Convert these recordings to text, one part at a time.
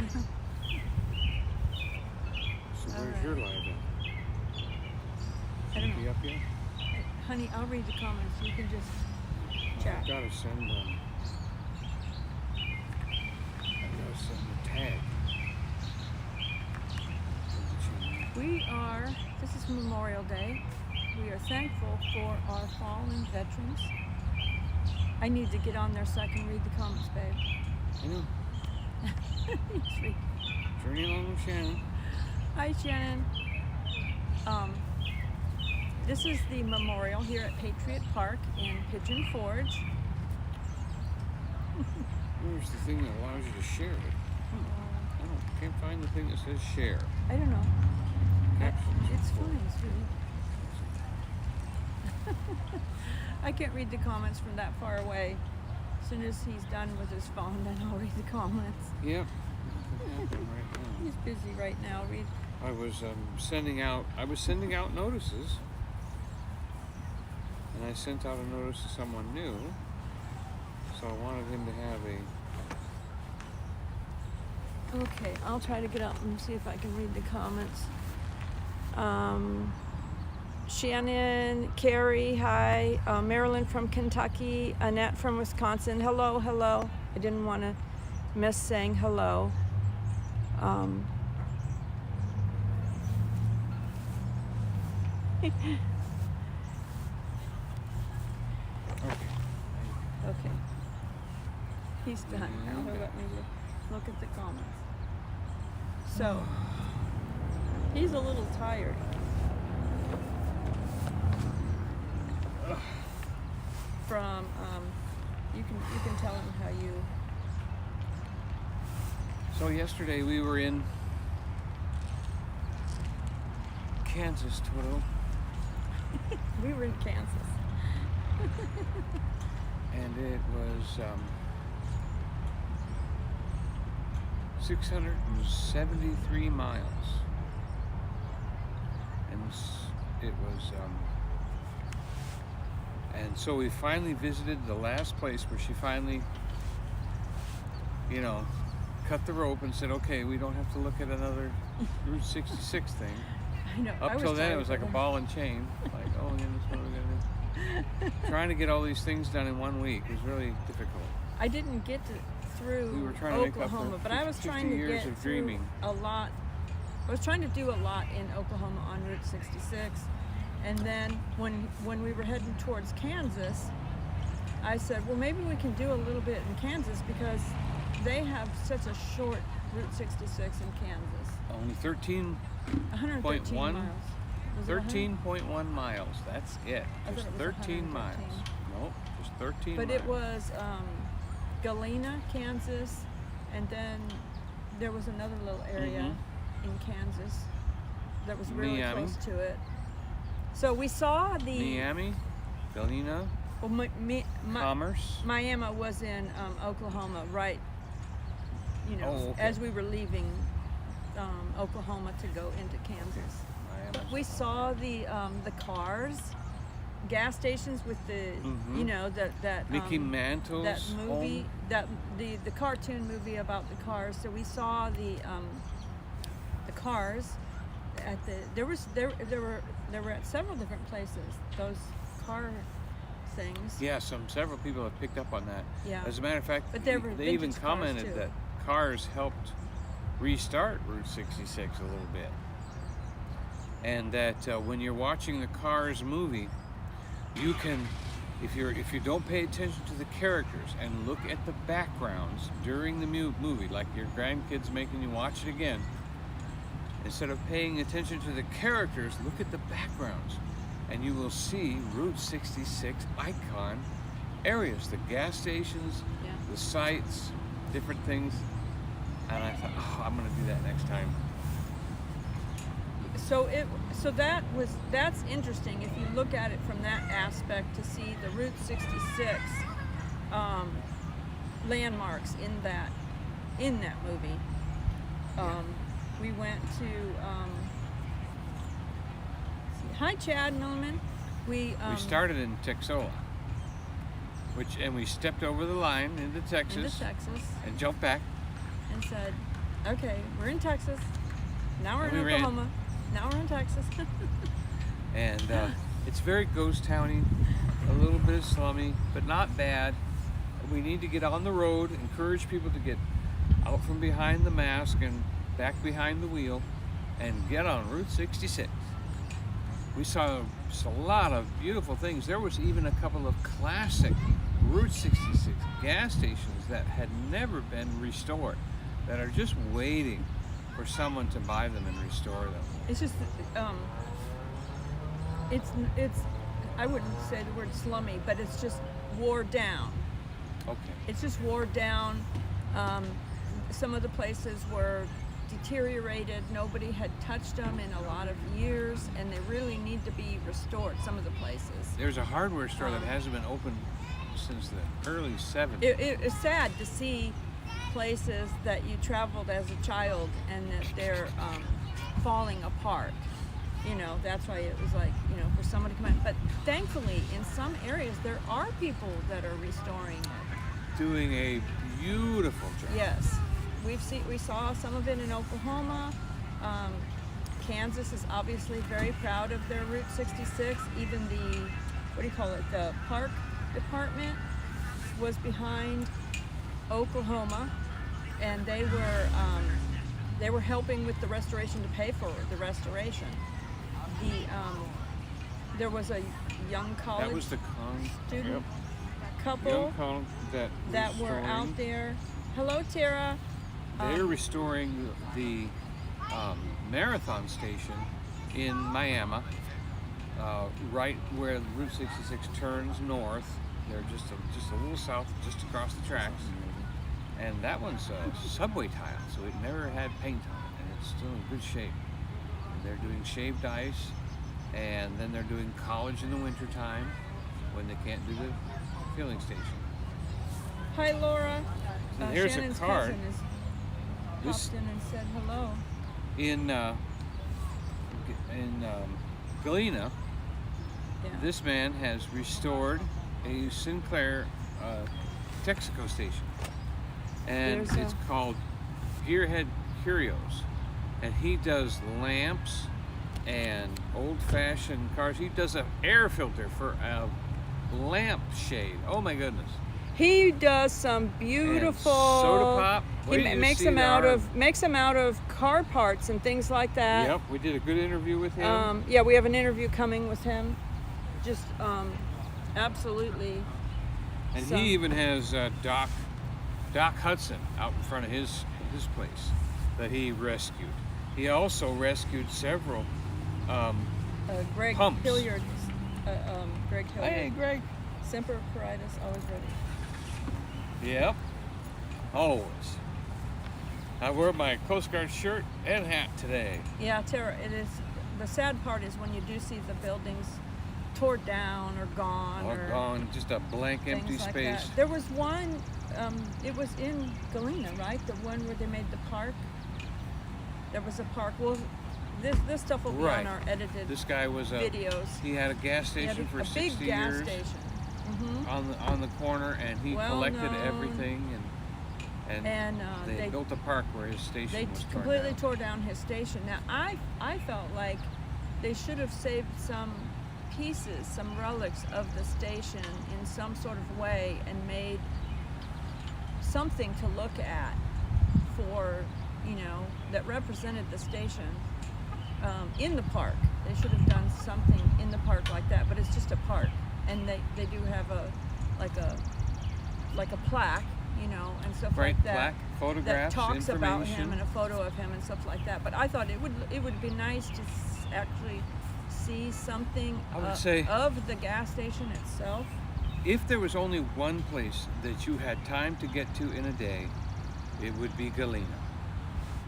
So where's right. your live at? I don't Be know. up yet? Honey, I'll read the comments. You can just Oh, chat. I gotta send the tag. This is Memorial Day. We are thankful for our fallen veterans. I need to get on there so I can read the comments, babe. I know. Just read. Journey along with Shannon. Hi, Shannon. This is the memorial here at Patriot Park in Pigeon Forge. Where's the thing that allows you to share it? I can't find the thing that says share. I don't know. Captions. It's fine, sweetie. I can't read the comments from that far away. As soon as he's done with his phone, then I'll read the comments. Yep. Right now. He's busy right now. I was sending out notices, and I sent out a notice to someone new. So I wanted him to have a. Okay, I'll try to get up and see if I can read the comments. Shannon, Carrie, hi. Marilyn from Kentucky, Annette from Wisconsin. Hello, hello. I didn't want to miss saying hello. Okay. He's done now. He'll let me look at the comments. So, he's a little tired. From, you can tell him how you. So yesterday we were in Kansas, Toto. We were in Kansas. And it was 673 miles. And it was, and so we finally visited the last place where she finally, cut the rope and said, okay, we don't have to look at another Route 66 thing. I know. Up till then, it was like a ball and chain. Like, oh, yeah, that's what we're gonna do. Trying to get all these things done in 1 week was really difficult. I didn't get through We were trying to make up Oklahoma, for but I was 50 trying to years get of through dreaming. a lot. I was trying to do a lot in Oklahoma on Route 66, and then when we were heading towards Kansas, I said, well, maybe we can do a little bit in Kansas because they have such a short Route 66 in Kansas. Only 113 1? miles. Was it 13.1 miles. That's it. I Just thought it was 13 miles. 113. Nope, just 13 But miles. it was Galena, Kansas, and then there was another little area in Kansas that was really Miami. close to it. So we saw the Miami, Galena, well, Commerce. Miami was in Oklahoma, right? Oh, okay. As we were leaving Oklahoma to go into Kansas. But we saw the cars, gas stations with the that Mickey Mantle's that movie, home. that the cartoon movie about the cars. So we saw the cars at there were at several different places. Those car things. Yeah, several people have picked up on that. Yeah. As a matter of fact, But they were they even vintage cars, commented too. that cars helped restart Route 66 a little bit, and that when you're watching the Cars movie, you can, if you don't pay attention to the characters and look at the backgrounds during the movie, like your grandkids making you watch it again, instead of paying attention to the characters, look at the backgrounds, and you will see Route 66 icon areas, the gas stations, the sites, different things. And I thought, oh, I'm gonna do that next time. So that's interesting if you look at it from that aspect, to see the Route 66 landmarks in that movie. We went to hi Chad Milliman. We started in Texola, and we stepped over the line into Texas and jumped and jumped back. and said, Okay, we're in Texas. Now we're And in we ran. Oklahoma. Now we're in Texas. And it's very ghost towny, a little bit slummy, but not bad. We need to get on the road, encourage people to get out from behind the mask and back behind the wheel and get on Route 66. We saw just a lot of beautiful things. There was even a couple of classic Route 66 gas stations that had never been restored, that are just waiting for someone to buy them and restore them. It's just, it's. I wouldn't say the word slummy, but it's just wore down. Okay. It's just wore down. Some of the places were deteriorated. Nobody had touched them in a lot of years, and they really need to be restored. Some of the places. There's a hardware store that hasn't been open since the early 70s. It's sad to see places that you traveled as a child and that they're falling apart. You know, that's why it was like, you know, for someone to come in. But thankfully, in some areas, there are people that are restoring it. Doing a beautiful job. Yes, we saw some of it in Oklahoma. Kansas is obviously very proud of their Route 66. Even the, what do you call it, the park department was behind Oklahoma, and they were helping with the restoration to pay for the restoration. There was a young college That was the con. student Yep. couple Young con that were restoring- out there. Hello, Tara. They're restoring the marathon station in Miami, right where Route 66 turns north. They're just a little south, just across the tracks. And that one's subway tile, so it never had paint on it, and it's still in good shape. And they're doing shaved ice, and then they're doing college in the wintertime when they can't do the filling station. Hi, Laura. And here's Shannon's a card. cousin has This popped in and said hello. in Galena. Yeah. This man has restored a Sinclair Texaco station, and There's it's called Gearhead Curios, and he does lamps and old-fashioned cars. He does an air filter for a lamp shade. Oh my goodness! He does some beautiful And soda pop. He Wait till you makes see them out our- of car parts and things like that. Yep, we did a good interview with him. Yeah, we have an interview coming with him. Just absolutely. And So- he even has Doc Hudson out in front of his place that he rescued. He also rescued several. Greg Pumps. Hilliard. Greg Hilliard. Hey, Greg. Semper Paratus, always ready. Yep. Always. I wear my Coast Guard shirt and hat today. Yeah, Tara, it is. The sad part is when you do see the buildings torn down or gone All or gone, just a blank, things empty like space. that. There was one. It was in Galena, right? The one where they made the park. There was a park. Well, this stuff will be Right. on our edited This guy was videos. he had a gas He had station for a 60 big gas years station. on the corner, and he Well collected known. everything, and And they built a park where his station they was torn completely down. tore down his station. Now I felt like they should have saved some pieces, some relics of the station in some sort of way and made something to look at for, that represented the station in the park. They should have done something in the park like that, but it's just a park, and they do have a plaque, and stuff Right, like that. plaque, photographs, that talks about him information. and a photo of him and stuff like that. But I thought it would be nice to actually see something I would say- of the gas station itself. If there was only one place that you had time to get to in a day, it would be Galena.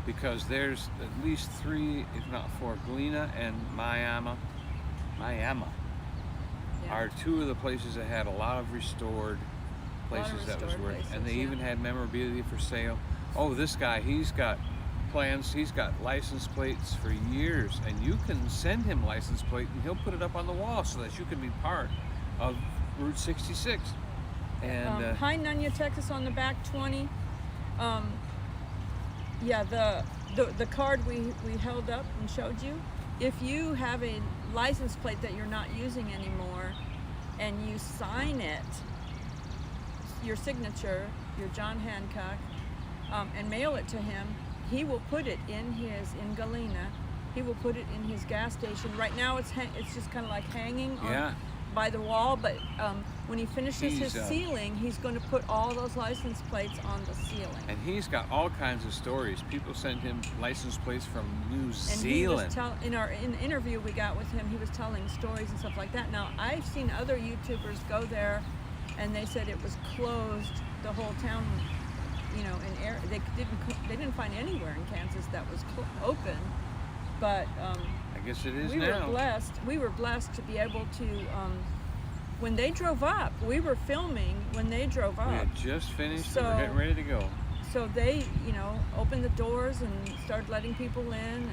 Because there's at least 3, if not 4, Galena and Miami Yeah. are 2 of the places that had a lot of restored places that was restored worth. And they places, even yeah. had memorabilia for sale. Oh, this guy, he's got plans, he's got license plates for years, and you can send him license plate and he'll put it up on the wall so that you can be part of Route 66. And Hi, Nunya, Texas on the back 20. Yeah, the card we held up and showed you, if you have a license plate that you're not using anymore and you sign it, your signature, your John Hancock, and mail it to him, he will put it in Galena, he will put it in his gas station. Right now it's just kind of like hanging on, by the wall, but when he finishes his ceiling, he's going to put all those license plates on the ceiling. And he's got all kinds of stories. People send him license plates from New Zealand. And he was in the interview we got with him, he was telling stories and stuff like that. Now, I've seen other YouTubers go there, and they said it was closed, the whole town, you know, they didn't find anywhere in Kansas that was open, but I guess it is we now. We were blessed to be able to, when they drove up, we were filming when they drove up. We had just finished, so, we were getting ready to go. So they, you know, opened the doors and started letting people in.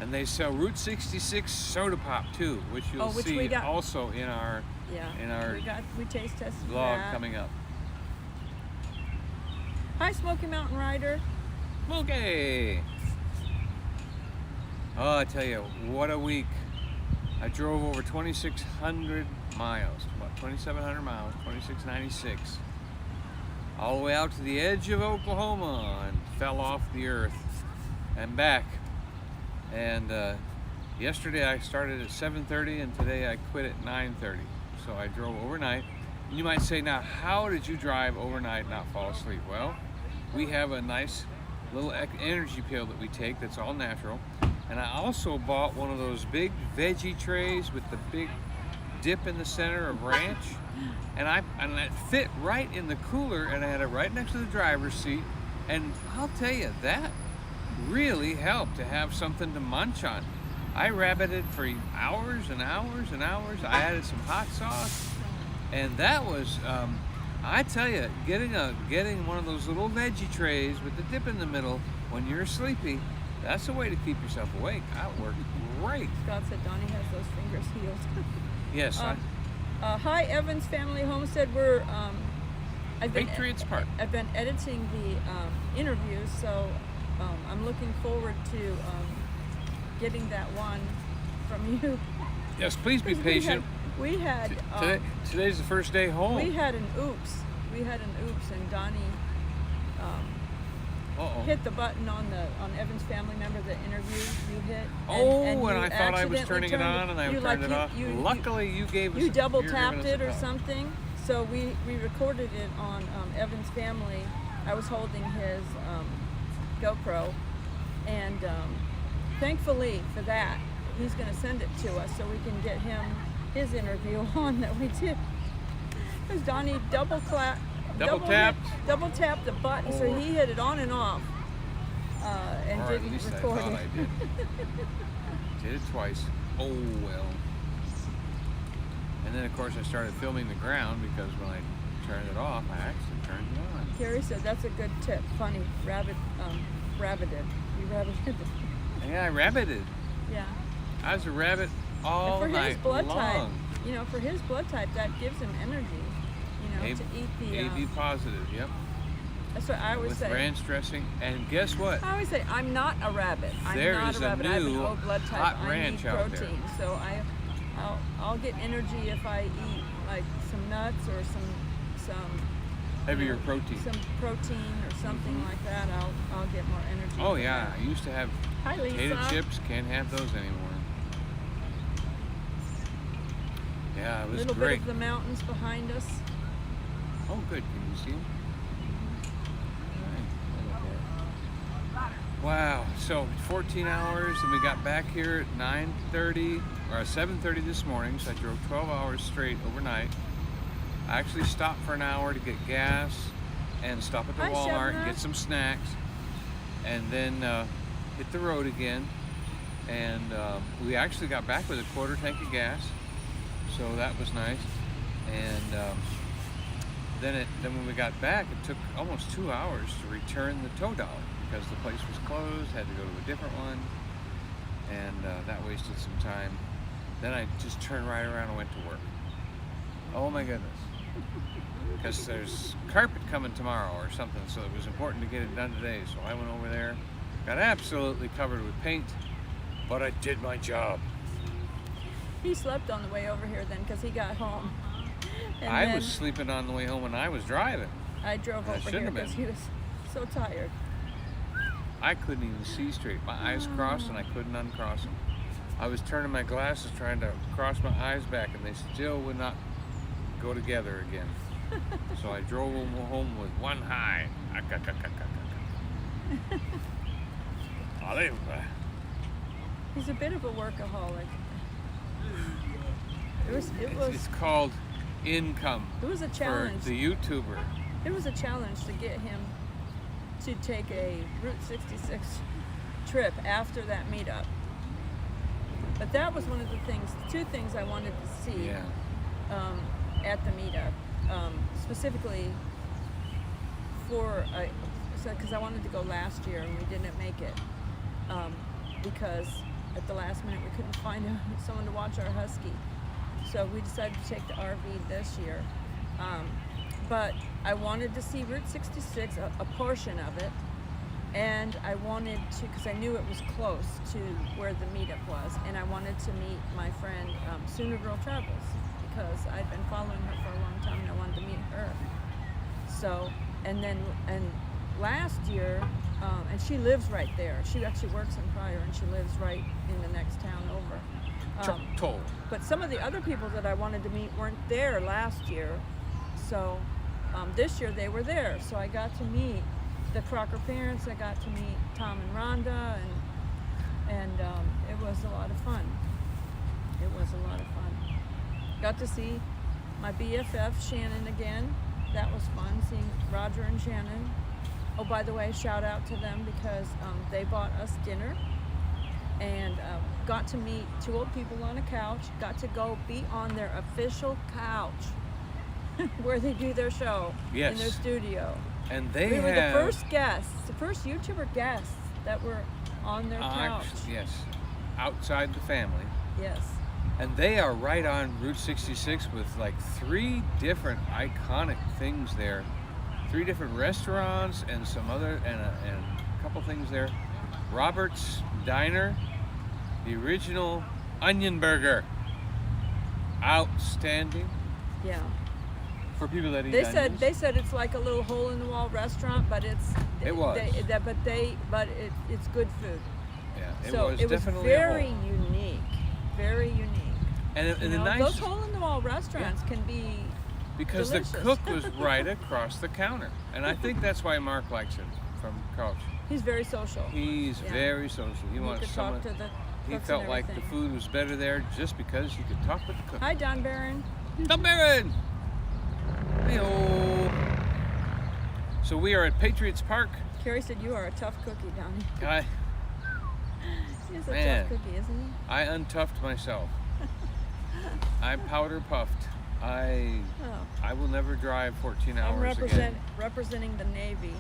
And they sell Route 66 soda pop too, which you'll see also in our we taste tested vlog that. coming up. Hi, Smoky Mountain Rider. Smoky! Oh, I tell you, what a week. I drove over 2,600 miles, about 2,700 miles, 2,696, all the way out to the edge of Oklahoma and fell off the earth and back. And yesterday I started at 7:30 and today I quit at 9:30. So I drove overnight. You might say, now, how did you drive overnight and not fall asleep? Well, we have a nice little energy pill that we take that's all natural. And I also bought one of those big veggie trays with the big dip in the center of ranch. And it fit right in the cooler, and I had it right next to the driver's seat. And I'll tell you, that really helped to have something to munch on. I rabbited for hours and hours and hours. I added some hot sauce, and that was, I tell you, getting one of those little veggie trays with the dip in the middle when you're sleepy, that's the way to keep yourself awake. That worked great. Scott said Donnie has those fingers healed. Yes. Hi, Evans Family Homestead. Patriots Park. I've been editing the interviews, so I'm looking forward to getting that one from you. Yes, please be patient. We had today's the first day home. We had an oops, and Donnie hit the button on Evan's family member, the interview you hit. And I thought I was turning it on and I turned it off. Luckily, you gave us. You double tapped it or something. So we recorded it on Evan's family. I was holding his GoPro, and thankfully for that, he's going to send it to us so we can get his interview on that we did. Because Donnie double tapped the button, so he hit it on and off, and or didn't at least record I thought it. I did. Did it twice. Oh well. And then of course I started filming the ground because when I turned it off, I actually turned it on. Carrie said that's a good tip. Funny, rabbited. You rabbited. Yeah, I rabbited. Yeah. I was a rabbit all and for night his blood long. type, for his blood type, that gives him energy. To eat the AB positive. Yep. That's what I always say. With ranch dressing, and guess what? I always say I'm not a rabbit. There I'm not is a rabbit. I have an new O blood type. hot I ranch need out protein, there. so I'll get energy if I eat like some nuts or some heavier protein. Some protein or something like that. I'll get more energy. Oh yeah, I used to have Hi, potato chips. Can't have those anymore. Yeah, it was little great. Bit of the mountains behind us. Oh, good. Can you see them? Wow. So 14 hours, and we got back here at 9:30 or 7:30 this morning. So I drove 12 hours straight overnight. I actually stopped for an hour to get gas and stop at the Walmart and get some snacks, and then hit the road again. And we actually got back with a quarter tank of gas, so that was nice. And then when we got back, it took almost 2 hours to return the tow dollar because the place was closed, had to go to a different one, and that wasted some time. Then I just turned right around and went to work. Oh my goodness. Because there's carpet coming tomorrow or something, so it was important to get it done today. So I went over there Got absolutely covered with paint, but I did my job. He slept on the way over here then because he got home. And I then was sleeping on the way home when I was driving. I drove I over here shouldn't have because been. he was so tired. I couldn't even see straight. My eyes crossed and I couldn't uncross them. I was turning my glasses trying to cross my eyes back and they still would not go together again. So I drove home with one eye. He's a bit of a workaholic. It's called income It was a for challenge. the YouTuber. It was a challenge to get him to take a Route 66 trip after that meetup. But that was one of the things, two things I wanted to see Yeah. at the meetup, specifically because I wanted to go last year and we didn't make it because at the last minute we couldn't find someone to watch our husky. So we decided to take the RV this year. But I wanted to see Route 66, a portion of it, and I wanted to, because I knew it was close to where the meetup was, and I wanted to meet my friend Sooner Girl Travels, because I'd been following her for a long time and I wanted to meet her. So, and last year, and she lives right there. She actually works in Pryor and she lives right in the next town over. Toll. But some of the other people that I wanted to meet weren't there last year. So this year they were there. So I got to meet the Crocker parents. I got to meet Tom and Rhonda, and it was a lot of fun. It was a lot of fun. Got to see my BFF Shannon again. That was fun, seeing Roger and Shannon. Oh, by the way, shout out to them because they bought us dinner and got to meet two old people on a couch, got to go be on their official couch where they do their show in their Yes. studio. And they We were the have first guests, the first YouTuber guests that were on their couch. yes, outside the family. Yes. And they are right on Route 66 with like 3 different iconic things there. 3 different restaurants and some other, and a couple things there. Robert's Diner, the original onion burger. Outstanding Yeah. for people that eat They onions. said it's like a little hole in the wall restaurant, but it's It was. It's good food. Yeah, So was it was definitely very a hole. unique, very unique. And You the know, nice, those hole in the wall restaurants can be because delicious. the cook was right across the counter, and I think that's why Mark likes it from Couch. He's very social. He's Yeah. very social. He You wants could someone. talk to the He cooks felt and like the everything. food was better there just because he could talk with the cook. Hi, Don Barron. Tom Barron! Hey-o. So we are at Patriots Park. Carrie said you are a tough cookie, Donnie. He's a Man. tough cookie, isn't he? I untuffed myself. I'm powder puffed. I Oh. will never drive 14 I'm hours again. representing the Navy.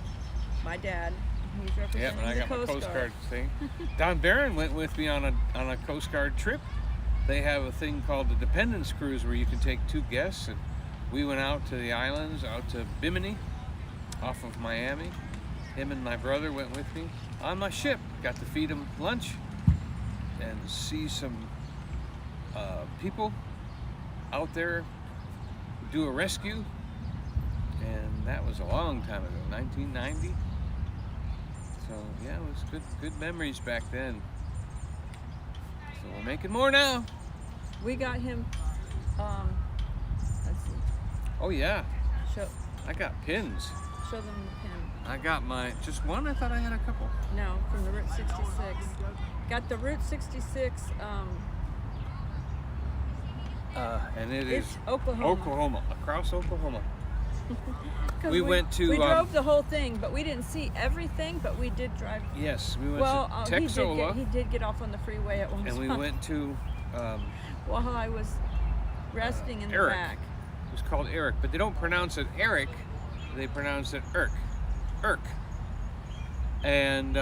My dad. He's Yeah, representing and I the got my Coast Coast Guard. Guard thing. Don Barron went with me on a Coast Guard trip. They have a thing called the Dependence Cruise where you can take 2 guests, and we went out to the islands, out to Bimini, off of Miami. Him and my brother went with me on my ship. Got to feed them lunch and see some people out there do a rescue, and that was a long time ago, 1990. So yeah, it was good memories back then. So we're making more now. We got him. Let's see. Oh yeah, Show I got pins. them the pin. I got my just one. I thought I had a couple. No, from the Route 66. Got the Route 66. And it It's is Oklahoma. across Oklahoma. 'Cause We went to, We drove the whole thing, but we didn't see everything. But we did drive. Yes, we went Well, to Texola, he did get off on the freeway at one and we spot went to. while I was resting in the Eric. back. It was called Eric, but they don't pronounce it Eric. They pronounce it Irk. Irk. And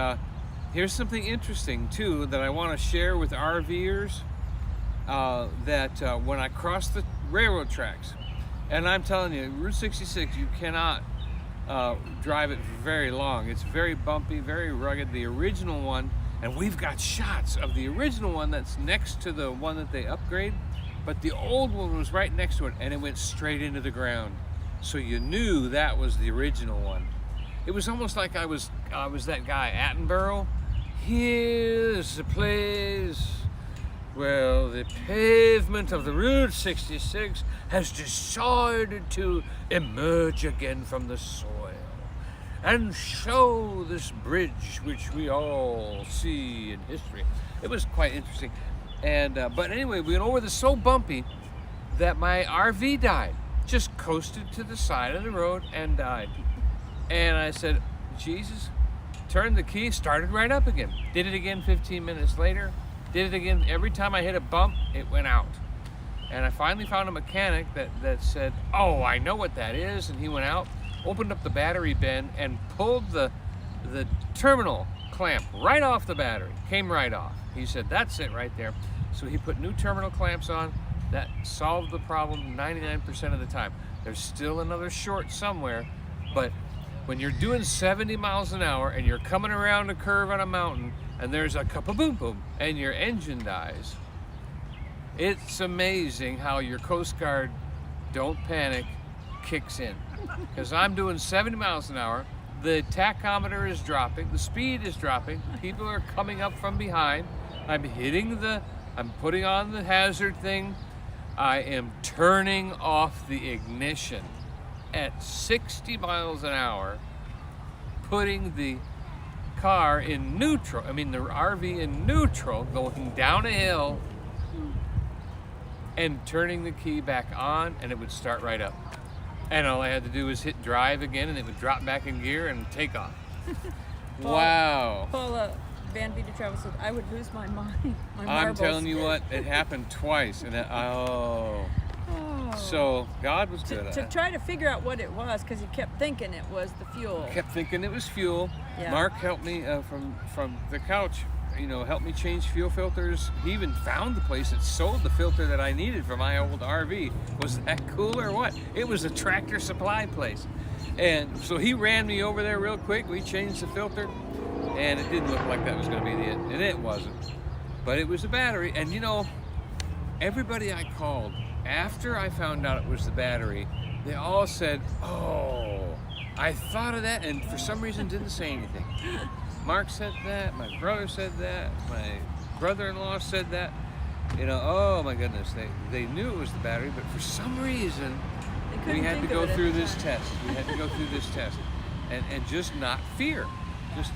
here's something interesting too that I want to share with RVers. That when I crossed the railroad tracks, and I'm telling you, Route 66, you cannot drive it very long. It's very bumpy, very rugged. The original one, and we've got shots of the original one that's next to the one that they upgrade, but the old one was right next to it, and it went straight into the ground. So you knew that was the original one. It was almost like I was that guy, Attenborough. Here's the place where the pavement of the Route 66 has decided to emerge again from the soil and show this bridge which we all see in history. It was quite interesting. And but anyway, we went over this so bumpy that my RV died. Just coasted to the side of the road and died. And I said, Jesus, turned the key, started right up again. Did it again 15 minutes later. Did it again. Every time I hit a bump, it went out. And I finally found a mechanic that said, oh, I know what that is. And he went out, opened up the battery bin, and pulled the terminal clamp right off the battery. Came right off. He said, that's it right there. So he put new terminal clamps on. That solved the problem 99% of the time. There's still another short somewhere, but when you're doing 70 miles an hour and you're coming around a curve on a mountain and there's a kaboom boom and your engine dies, it's amazing how your Coast Guard don't panic kicks in. Because I'm doing 70 miles an hour, the tachometer is dropping, the speed is dropping, people are coming up from behind, I'm putting on the hazard thing, I am turning off the ignition at 60 miles an hour, putting the car in neutral, the RV in neutral, going down a hill, and turning the key back on, and it would start right up. And all I had to do was hit drive again, and it would drop back in gear and take off. Wow. Paula Van Vita Travel said, I would lose my mind. My I'm marbles. telling you what, it happened twice, and so God was good at to it. try to figure out what it was, because he kept thinking it was the fuel. Kept thinking it was fuel. Yeah. Mark helped me from the couch, helped me change fuel filters. He even found the place that sold the filter that I needed for my old RV. Was that cool or what? It was a Tractor Supply place. And so he ran me over there real quick. We changed the filter, and it didn't look like that was going to be it, and it wasn't. But it was a battery, and everybody I called, after I found out it was the battery, they all said, oh, I thought of that, and for some reason didn't say anything. Mark said that, my brother said that, my brother-in-law said that. Oh my goodness, they knew it was the battery, but for some reason, we had to go through this test. We had to go through this test and just not fear. Just,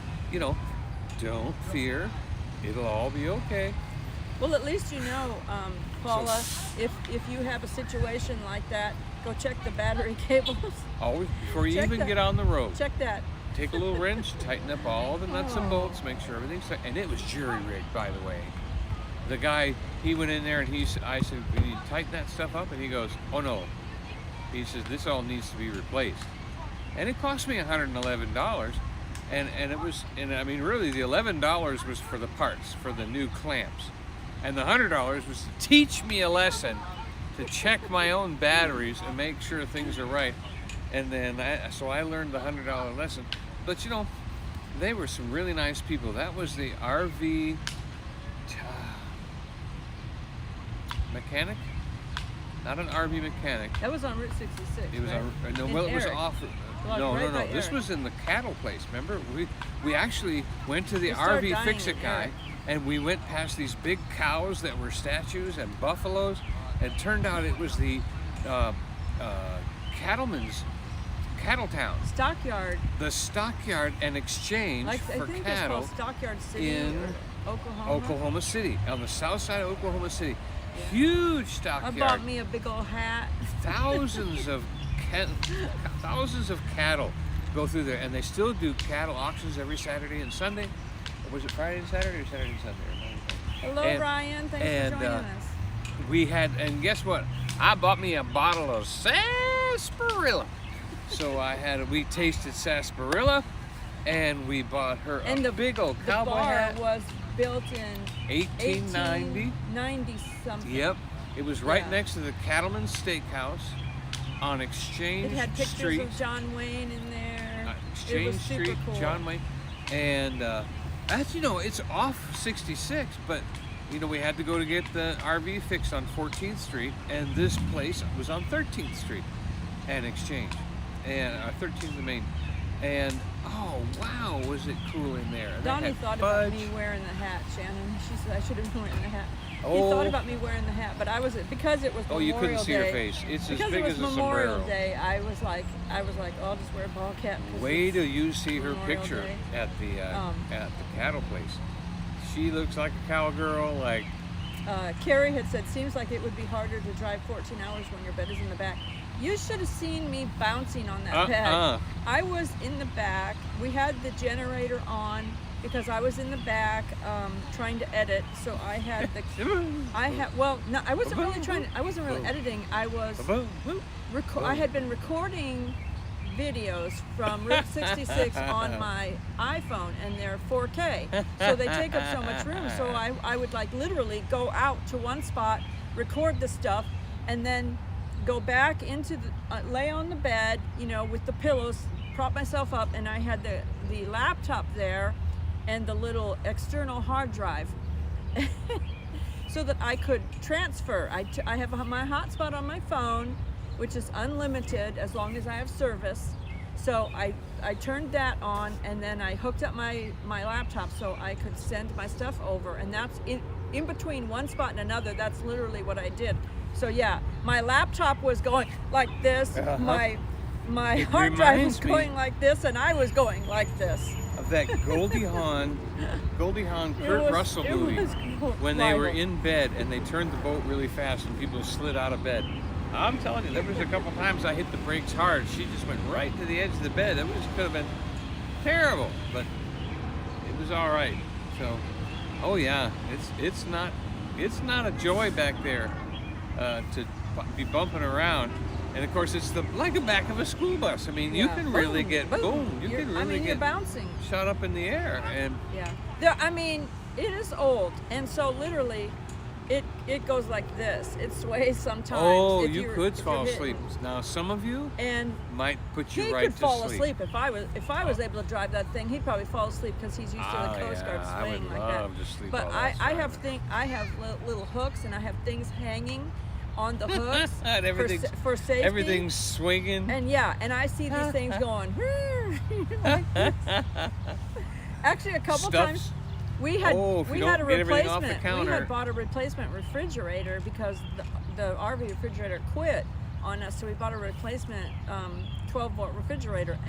don't fear. It'll all be okay. Well, at least Paula, if you have a situation like that, go check the battery cables. Always, before you even get on the road. Check that. Take a little wrench, tighten up all the nuts and bolts, make sure everything's tight. And it was jury-rigged, by the way. The guy, he went in there and I said, "Can you tighten that stuff up?" And he goes, "Oh no." He says, "This all needs to be replaced." And it cost me $111. And it was, really the $11 was for the parts, for the new clamps. And the $100 was to teach me a lesson, to check my own batteries and make sure things are right. And then, so I learned the $100 lesson. But they were some really nice people. That was the RV mechanic? Not an RV mechanic. That was on Route 66. It was right? it was off. No. This Eric. was in the cattle place. Remember, we actually went to the RV Fix-It guy, and we went past these big cows that were statues and buffaloes, and turned out it was the cattleman's cattle town. Stockyard. The stockyard and exchange for I think cattle it's called Stockyard City in Oklahoma City, on the south side of Oklahoma City. Yeah. Huge stockyard. I bought me a big old hat. Thousands of cattle go through there, and they still do cattle auctions every Saturday and Sunday. Or was it Friday and Saturday or Saturday and Sunday? Hello, Ryan. Thanks for joining us. And guess what? I bought me a bottle of sarsaparilla. So we tasted sarsaparilla, and we bought her a big old cowboy hat. The bar was built in 1890. 90 something. Yep. It was right next to the Cattleman's Steakhouse on Exchange Street. It had pictures of John Wayne in there. Exchange super Street, cool. John Wayne, and that's, you know, it's off 66, but you know, we had to go to get the RV fixed on 14th Street, and this place was on 13th Street and Exchange, and 13th and Main, and oh wow, was it cool in there? They Donnie had thought fudge. about me wearing the hat, Shannon. She said I should have been wearing the hat. He Oh. thought about me wearing the hat, but I was, because it was Oh, Memorial you couldn't see Day. her face. It's as Because big it was as a Memorial sombrero. Day, I was like, oh, I'll just wear a ball cap. 'cause Wait it's till you see her Memorial picture Day. at the cattle place. She looks like a cowgirl, like. Carrie had said, seems like it would be harder to drive 14 hours when your bed is in the back. You should have seen me bouncing on that bed. I was in the back. We had the generator on because I was in the back trying to edit. So I had no, I wasn't really editing. I was, I had been recording videos from Route 66 on my iPhone, and they're 4K, so they take up so much room. So I would like literally go out to one spot, record the stuff, and then go back into the lay on the bed, you know, with the pillows, prop myself up, and I had the laptop there and the little external hard drive so that I could transfer. I have my hotspot on my phone, which is unlimited as long as I have service. So I turned that on, and then I hooked up my laptop so I could send my stuff over, and that's in between one spot and another. That's literally what I did. So yeah, my laptop was going like this, my hard drive was going like this, and I was going like this. Of that Goldie Hawn Kurt Russell movie when they were in bed and they turned the boat really fast and people slid out of bed. I'm telling you, there was a couple times I hit the brakes hard. She just went right to the edge of the bed. That could have been terrible, but it was all right. So, oh yeah, it's not a joy back there to be bumping around. And of course, it's like the back of a school bus. I mean, you can really get boom. You can really you're get bouncing, shot up in the air, and I mean, it is old, and so literally. It goes like this. It sways sometimes. Oh, you could fall asleep. Now, some of you might put you right to sleep. He could fall asleep if I was able to drive that thing. He'd probably fall asleep because he's used to the Coast Guard swaying like that. I would love to sleep. But I have little hooks, and I have things hanging on the hooks for safety. Everything's swinging. And and I see these things going like this. Actually, a couple times. We had a replacement. We had bought a replacement refrigerator because the RV refrigerator quit on us, so we bought a replacement 12-volt refrigerator,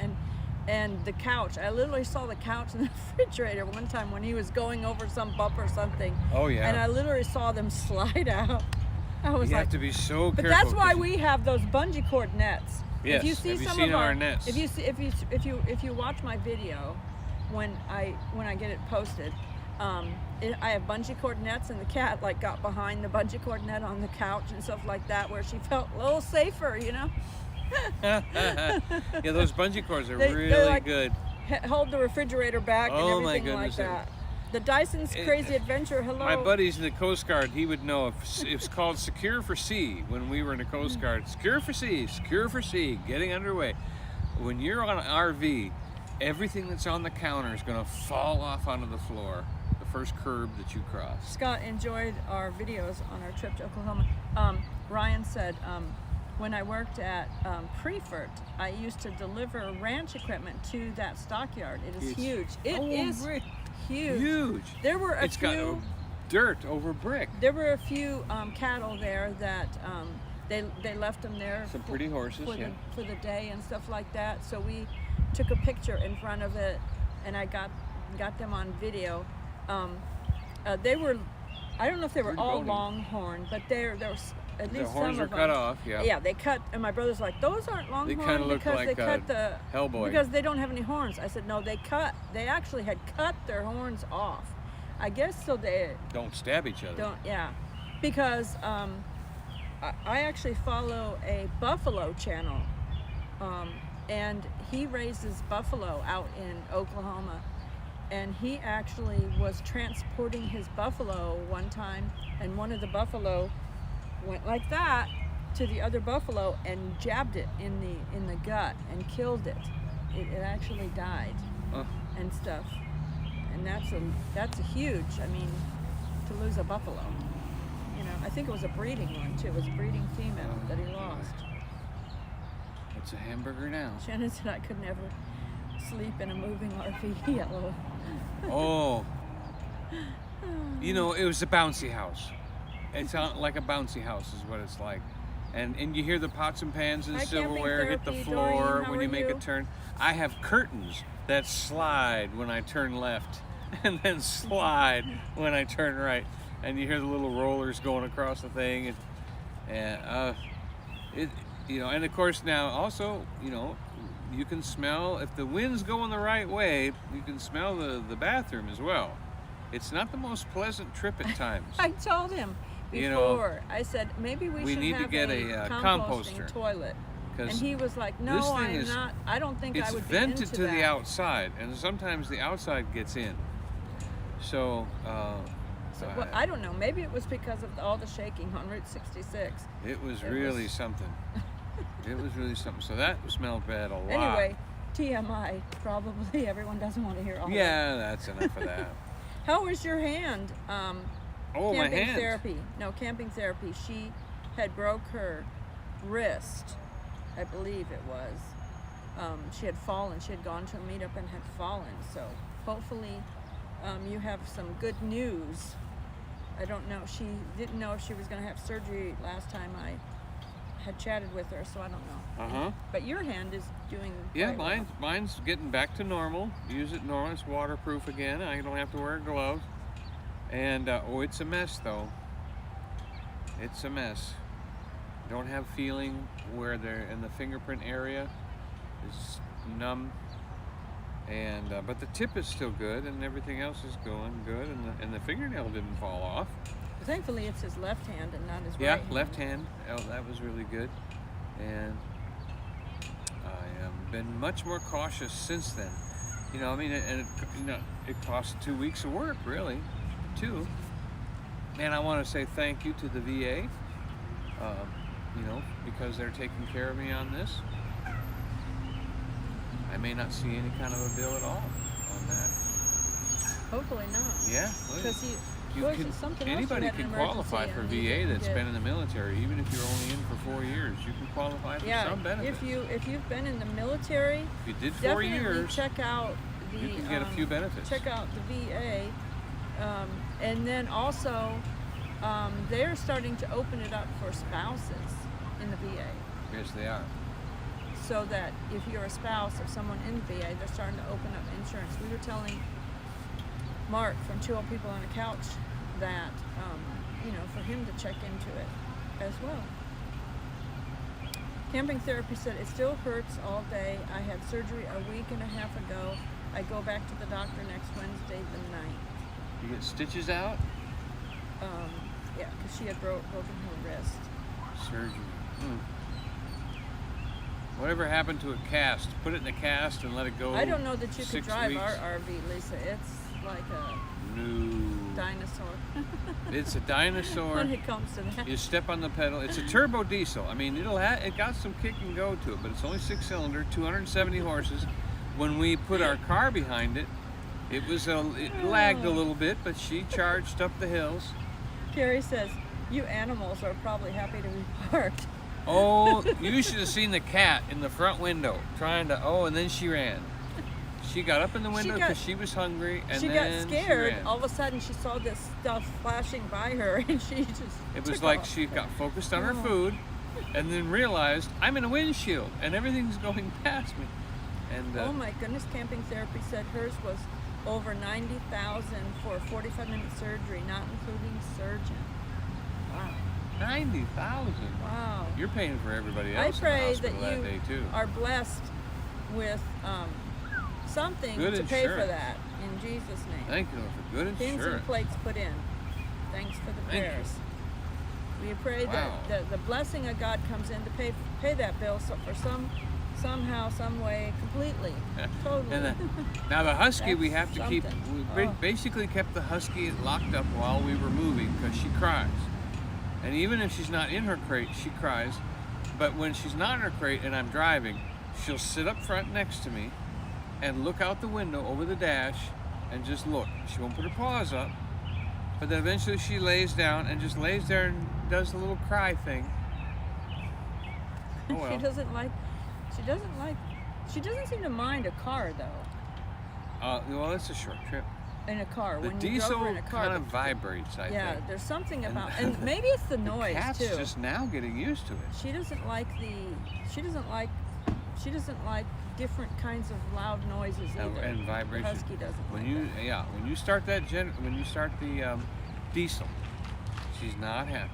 and the couch. I literally saw the couch and the refrigerator one time when he was going over some bump or something. Oh yeah. And I literally saw them slide out. I was you have to be so careful. But that's why we have those bungee cord nets. Yes. If you see have you some seen of our nets? If you watch my video, when I get it posted. I have bungee cord nets, and the cat got behind the bungee cord net on the couch and stuff like that, where she felt a little safer, you know. Yeah, those bungee cords are really good. Hold the refrigerator back and everything my goodness, like that. The Dyson's Crazy Adventure. Hello. My buddies in the Coast Guard, he would know if it's called Secure for Sea when we were in the Coast Guard. Secure for Sea, getting underway. When you're on an RV, everything that's on the counter is going to fall off onto the floor. First curb that you cross. Scott enjoyed our videos on our trip to Oklahoma. Ryan said, when I worked at Prefert, I used to deliver ranch equipment to that stockyard. It is huge. It is huge. There were it's got dirt over brick. There were a few cattle there that they left them there. Some pretty horses, for the day and stuff like that. So we took a picture in front of it, and I got them on video. They were, I don't know if they were all longhorn, but there was at least some of them. The horns are cut off, Yeah, they cut, and my brother's like, those aren't longhorn. They kind of look like they cut the Hellboy. Because they don't have any horns. I said, no, they actually had cut their horns off. I guess so they don't stab each other. Because I actually follow a buffalo channel, and he raises buffalo out in Oklahoma. And he actually was transporting his buffalo one time, and one of the buffalo went like that to the other buffalo and jabbed it in the gut and killed it. it actually died Uh, and stuff. And that's a huge. I mean, to lose a buffalo. You know, I think it was a breeding one too. It was a breeding female that he lost. it's a hamburger now. Shannon said I could never sleep in a moving RV. Yellow. Oh. You know, it was a bouncy house. It's like a bouncy house is what it's like. And you hear the pots and pans and Hi, silverware hit the Camping floor Therapy. Doreen, how when you are make a you? turn. I have curtains that slide when I turn left and then slide when I turn right. And you hear the little rollers going across the thing. And it, you know, and of course now also, you know, you can smell, if the wind's going the right way, you can smell the bathroom as well. It's not the most pleasant trip at times. I told him before. You know, I said maybe we should need to have get a a composting composter. toilet. And 'Cause he was like, this "No, thing I'm is- not. I don't think it's I would be vented into to that." the outside, and sometimes the outside gets in. So, Well, I don't know. Maybe it was because of all the shaking on Route 66. it was It really was- something. It was really something. So that smelled bad a lot. Anyway, TMI. Probably everyone doesn't want to hear all that. Yeah, that's enough of that. How was your hand? Oh, my Camping hand. therapy. No, camping therapy. She had broke her wrist, I believe it was. She had fallen. She had gone to a meetup and had fallen. So hopefully you have some good news. I don't know. She didn't know if she was going to have surgery last time I had chatted with her, so I don't know. Uh-huh. But your hand is doing Yeah, quite well. mine's getting back to normal. Use it normal. It's waterproof again. I don't have to wear gloves. And oh, it's a mess though. It's a mess. Don't have feeling where they're in the fingerprint area. Is numb. And but the tip is still good, and everything else is going good, and the fingernail didn't fall off. Thankfully, it's his left hand and not his Yeah, right hand. left hand. Oh, that was really good. And I have been much more cautious since then. You know, I mean, and it cost 2 weeks of work, really, too. And I want to say thank you to the VA, you know, because they're taking care of me on this. I may not see any kind of a bill at all on that. Hopefully not. Yeah, well, Because you boy, can, it's something else you anybody had an can emergency qualify for and you VA didn't that's get. been in the military, even if you're only in for 4 years. You can qualify for Yeah, some benefits. if you've been in the military, If you did 4 definitely years, check out the you can get a few benefits. check out the VA, and then also they're starting to open it up for spouses in the VA. Yes, they are. So that if you're a spouse of someone in the VA, they're starting to open up insurance. We were telling Mark from Two Old People on a Couch that, you know, for him to check into it as well. Camping therapy said it still hurts all day. I had surgery a week and a half ago. I go back to the doctor next Wednesday the 9th. You get stitches out, Yeah, because she had broken her wrist. surgery. Whatever happened to a cast? Put it in a cast and let it go. I don't know that you could 6 drive weeks. our RV, Lisa. It's like a No. dinosaur. It's a dinosaur. When it comes to that. You step on the pedal. It's a turbo diesel. I mean, it got some kick and go to it, but it's only 6-cylinder, 270 horses. When we put our car behind it, it lagged a little bit, but she charged up the hills. Carrie says, you animals are probably happy to be parked. Oh, you should have seen the cat in the front window trying to. Oh, and then she ran. She got up in the window because she was hungry, and she then got scared. She ran. All of a sudden, she saw this stuff flashing by her, and she just. It was took like off. she got focused on her Oh. food, and then realized I'm in a windshield and everything's going past me. And Oh my goodness! Camping therapy said hers was over $90,000 for a 45-minute surgery, not including surgeon. Wow! 90,000. Wow! You're paying for everybody I else in the pray hospital that that day too. you are blessed with something Good to pay for insurance. that in Jesus' name. Thank you for good Pins and insurance. plates put in. Thanks for the Thank you. prayers. We pray Wow. that the blessing of God comes in to pay that bill so for somehow, some way, completely, totally. And now the husky, we have That's to keep. something. We Oh. basically kept the husky locked up while we were moving because she cries. And even if she's not in her crate, she cries. But when she's not in her crate and I'm driving, she'll sit up front next to me and look out the window over the dash and just look. She won't put her paws up, but then eventually she lays down and just lays there and does the little cry thing. Oh well. She doesn't seem to mind a car though. Well, it's a short trip. In a car, The when you diesel drove her in a car, kind of vibrates, I yeah, think. there's something about, and maybe it's the noise Cat's too. just now getting used to it. She doesn't like different kinds of loud noises either. And vibration. The husky doesn't When like you that. when you start the diesel, she's not happy.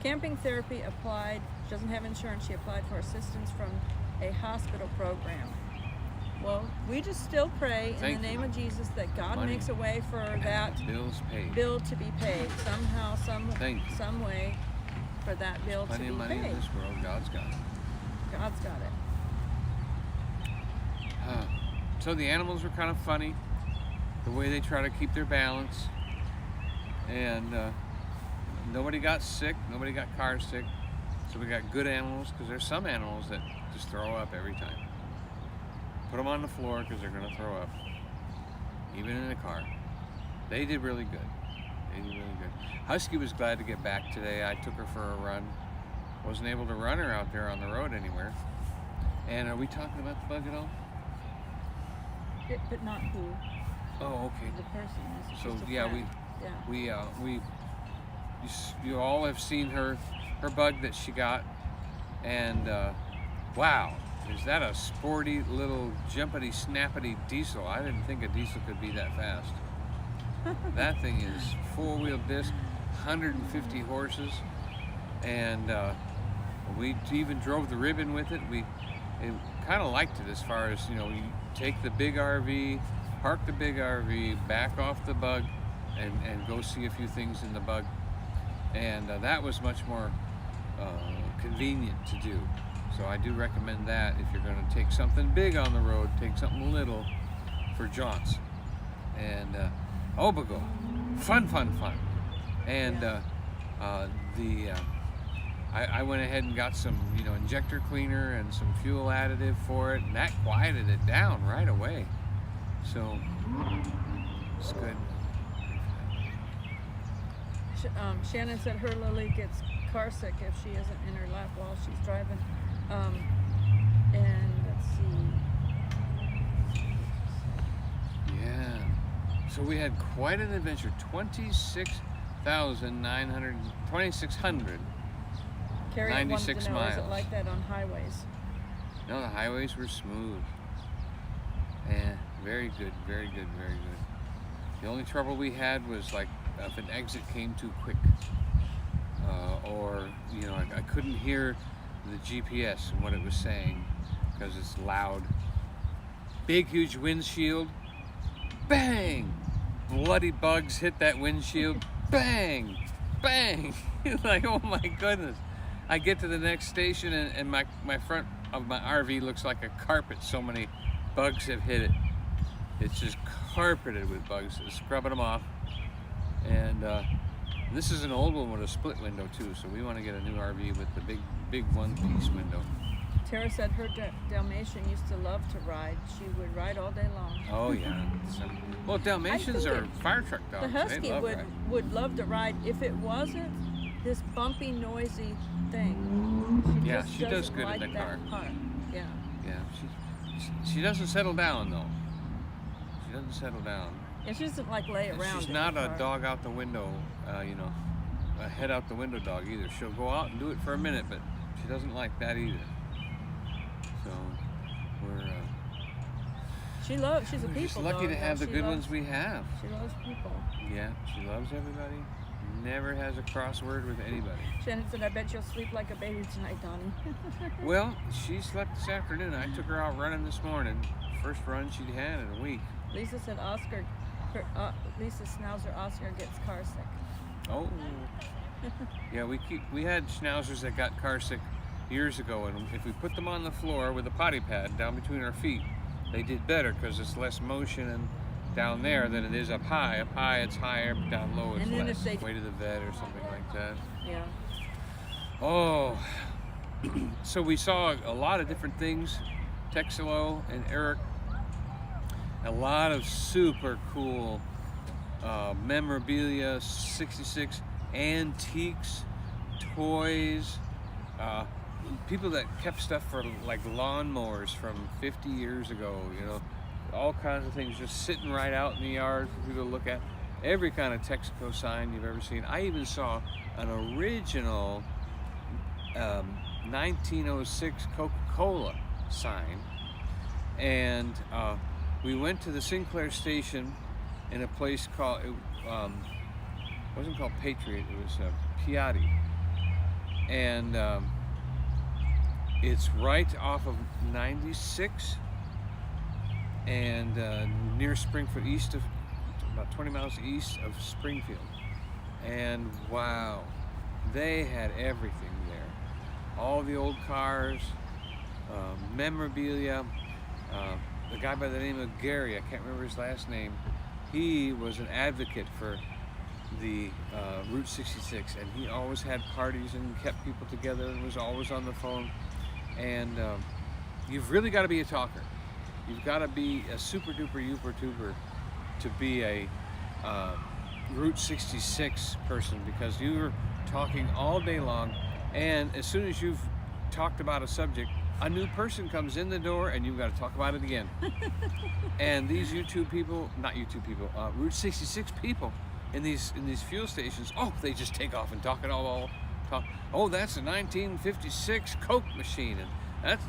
Camping therapy applied. She doesn't have insurance. She applied for assistance from a hospital program. Well, we just still pray in Thank the name you. of Jesus that God Money. makes a way for that Bills paid. bill to be paid somehow, Thank you. some way, for that bill to Plenty be of money paid. in this world. God's got it. God's got it. So the animals were kind of funny, the way they try to keep their balance, and nobody got sick, nobody got car sick. So we got good animals, because there's some animals that just throw up every time. Put them on the floor because they're going to throw up, even in the car. They did really good. They did really good. Husky was glad to get back today. I took her for a run. Wasn't able to run her out there on the road anywhere. And are we talking about the bug at all? But not who Oh, okay. the person is. So just a yeah, friend. Yeah. you all have seen her bug that she got, and wow, is that a sporty little jumpity snappity diesel? I didn't think a diesel could be that fast. That thing is 4-wheel disc, 150 horses, and we even drove the ribbon with it. We kind of liked it as far as, you take the big RV, park the big RV, back off the bug, and go see a few things in the bug. And that was much more convenient to do. So I do recommend that if you're going to take something big on the road, take something little for jaunts. And Obago, fun. And I went ahead and got some, injector cleaner and some fuel additive for it, and that quieted it down right away. So it's good. Shannon said her Lily gets car sick if she isn't in her lap while she's driving. And let's see. Yeah. So we had quite an adventure. 2,600. Carrie wanted 96 to know, is it miles. like that on highways? No, the highways were smooth. And very good. The only trouble we had was like if an exit came too quick, or I couldn't hear the GPS and what it was saying because it's loud. Big huge windshield, bang! Bloody bugs hit that windshield, bang! It's like, oh my goodness. I get to the next station and my front of my RV looks like a carpet, so many bugs have hit it. It's just carpeted with bugs, scrubbing them off. And this is an old one with a split window too, so we want to get a new RV with the big one-piece window. Tara said her Dalmatian used to love to ride. She would ride all day long. Oh yeah. Well, Dalmatians are fire truck dogs. The husky they love riding. would love to ride if it wasn't this bumpy, noisy thing. She does doesn't good like in the that car. part. Yeah. Yeah, she doesn't settle down though. She doesn't settle down. And she doesn't like lay And around. she's in not the a car. dog out the window, a head out the window dog either. She'll go out and do it for a minute, but she doesn't like that either. So we're She's a we're people just lucky dog, to have though. the She good loves- ones we have. She loves people. Yeah, she loves everybody. Never has a crossword with anybody. Shannon said, I bet you'll sleep like a baby tonight, Donnie. Well, she slept this afternoon. I took her out running this morning. First run she'd had in a week. Lisa said Lisa Schnauzer Oscar gets car sick. Oh. Yeah, we had schnauzers that got car sick years ago, and if we put them on the floor with a potty pad down between our feet, they did better because it's less motion and down there than it is up high. Up high it's higher, but down low it's And then less. if they- Way to the vet or something like that. Yeah. Oh, so we saw a lot of different things. Texelo and Eric a lot of super cool memorabilia, 66 antiques, toys, people that kept stuff for like lawnmowers from 50 years ago, you know, all kinds of things just sitting right out in the yard for people to look at. Every kind of Texaco sign you've ever seen. I even saw an original 1906 Coca-Cola sign. And we went to the Sinclair station in a place called, it wasn't called Patriot, it was Piatti. And it's right off of 96 and near Springfield, east of, about 20 miles east of Springfield. And wow, they had everything there. All the old cars, memorabilia. The guy by the name of Gary, I can't remember his last name, he was an advocate for the Route 66, and he always had parties and kept people together and was always on the phone. And you've really got to be a talker. You've got to be a super duper youper tuber to be a Route 66 person, because you're talking all day long, and as soon as you've talked about a subject, a new person comes in the door and you've got to talk about it again. And these YouTube people, not YouTube people, Route 66 people in these fuel stations, oh, they just take off and talk. Oh, that's a 1956 Coke machine, and that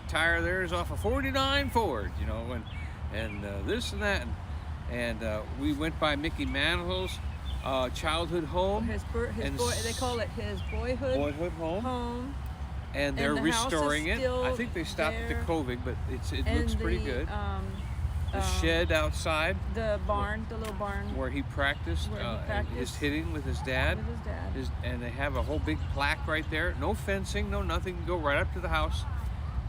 tire there is off a 49 Ford, you know, and this and that, and we went by Mickey Mantle's childhood home. They call it his boyhood home. And they're restoring it. I think they stopped at the COVID, but it looks pretty good. The shed outside. The barn, the little barn. Where he practiced, his hitting with his dad. And they have a whole big plaque right there. No fencing, no nothing. You go right up to the house.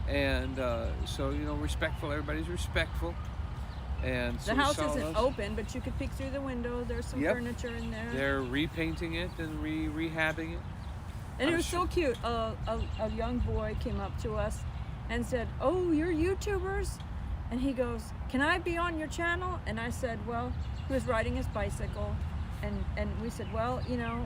And so, you know, respectful. Everybody's respectful. And so the house isn't open, but you could peek through the window. There's some furniture in there. They're repainting it and rehabbing it. And it was so cute. A young boy came up to us and said, "Oh, you're YouTubers?" And he goes, "Can I be on your channel?" And I said, well, he was riding his bicycle. And we said, well, you know,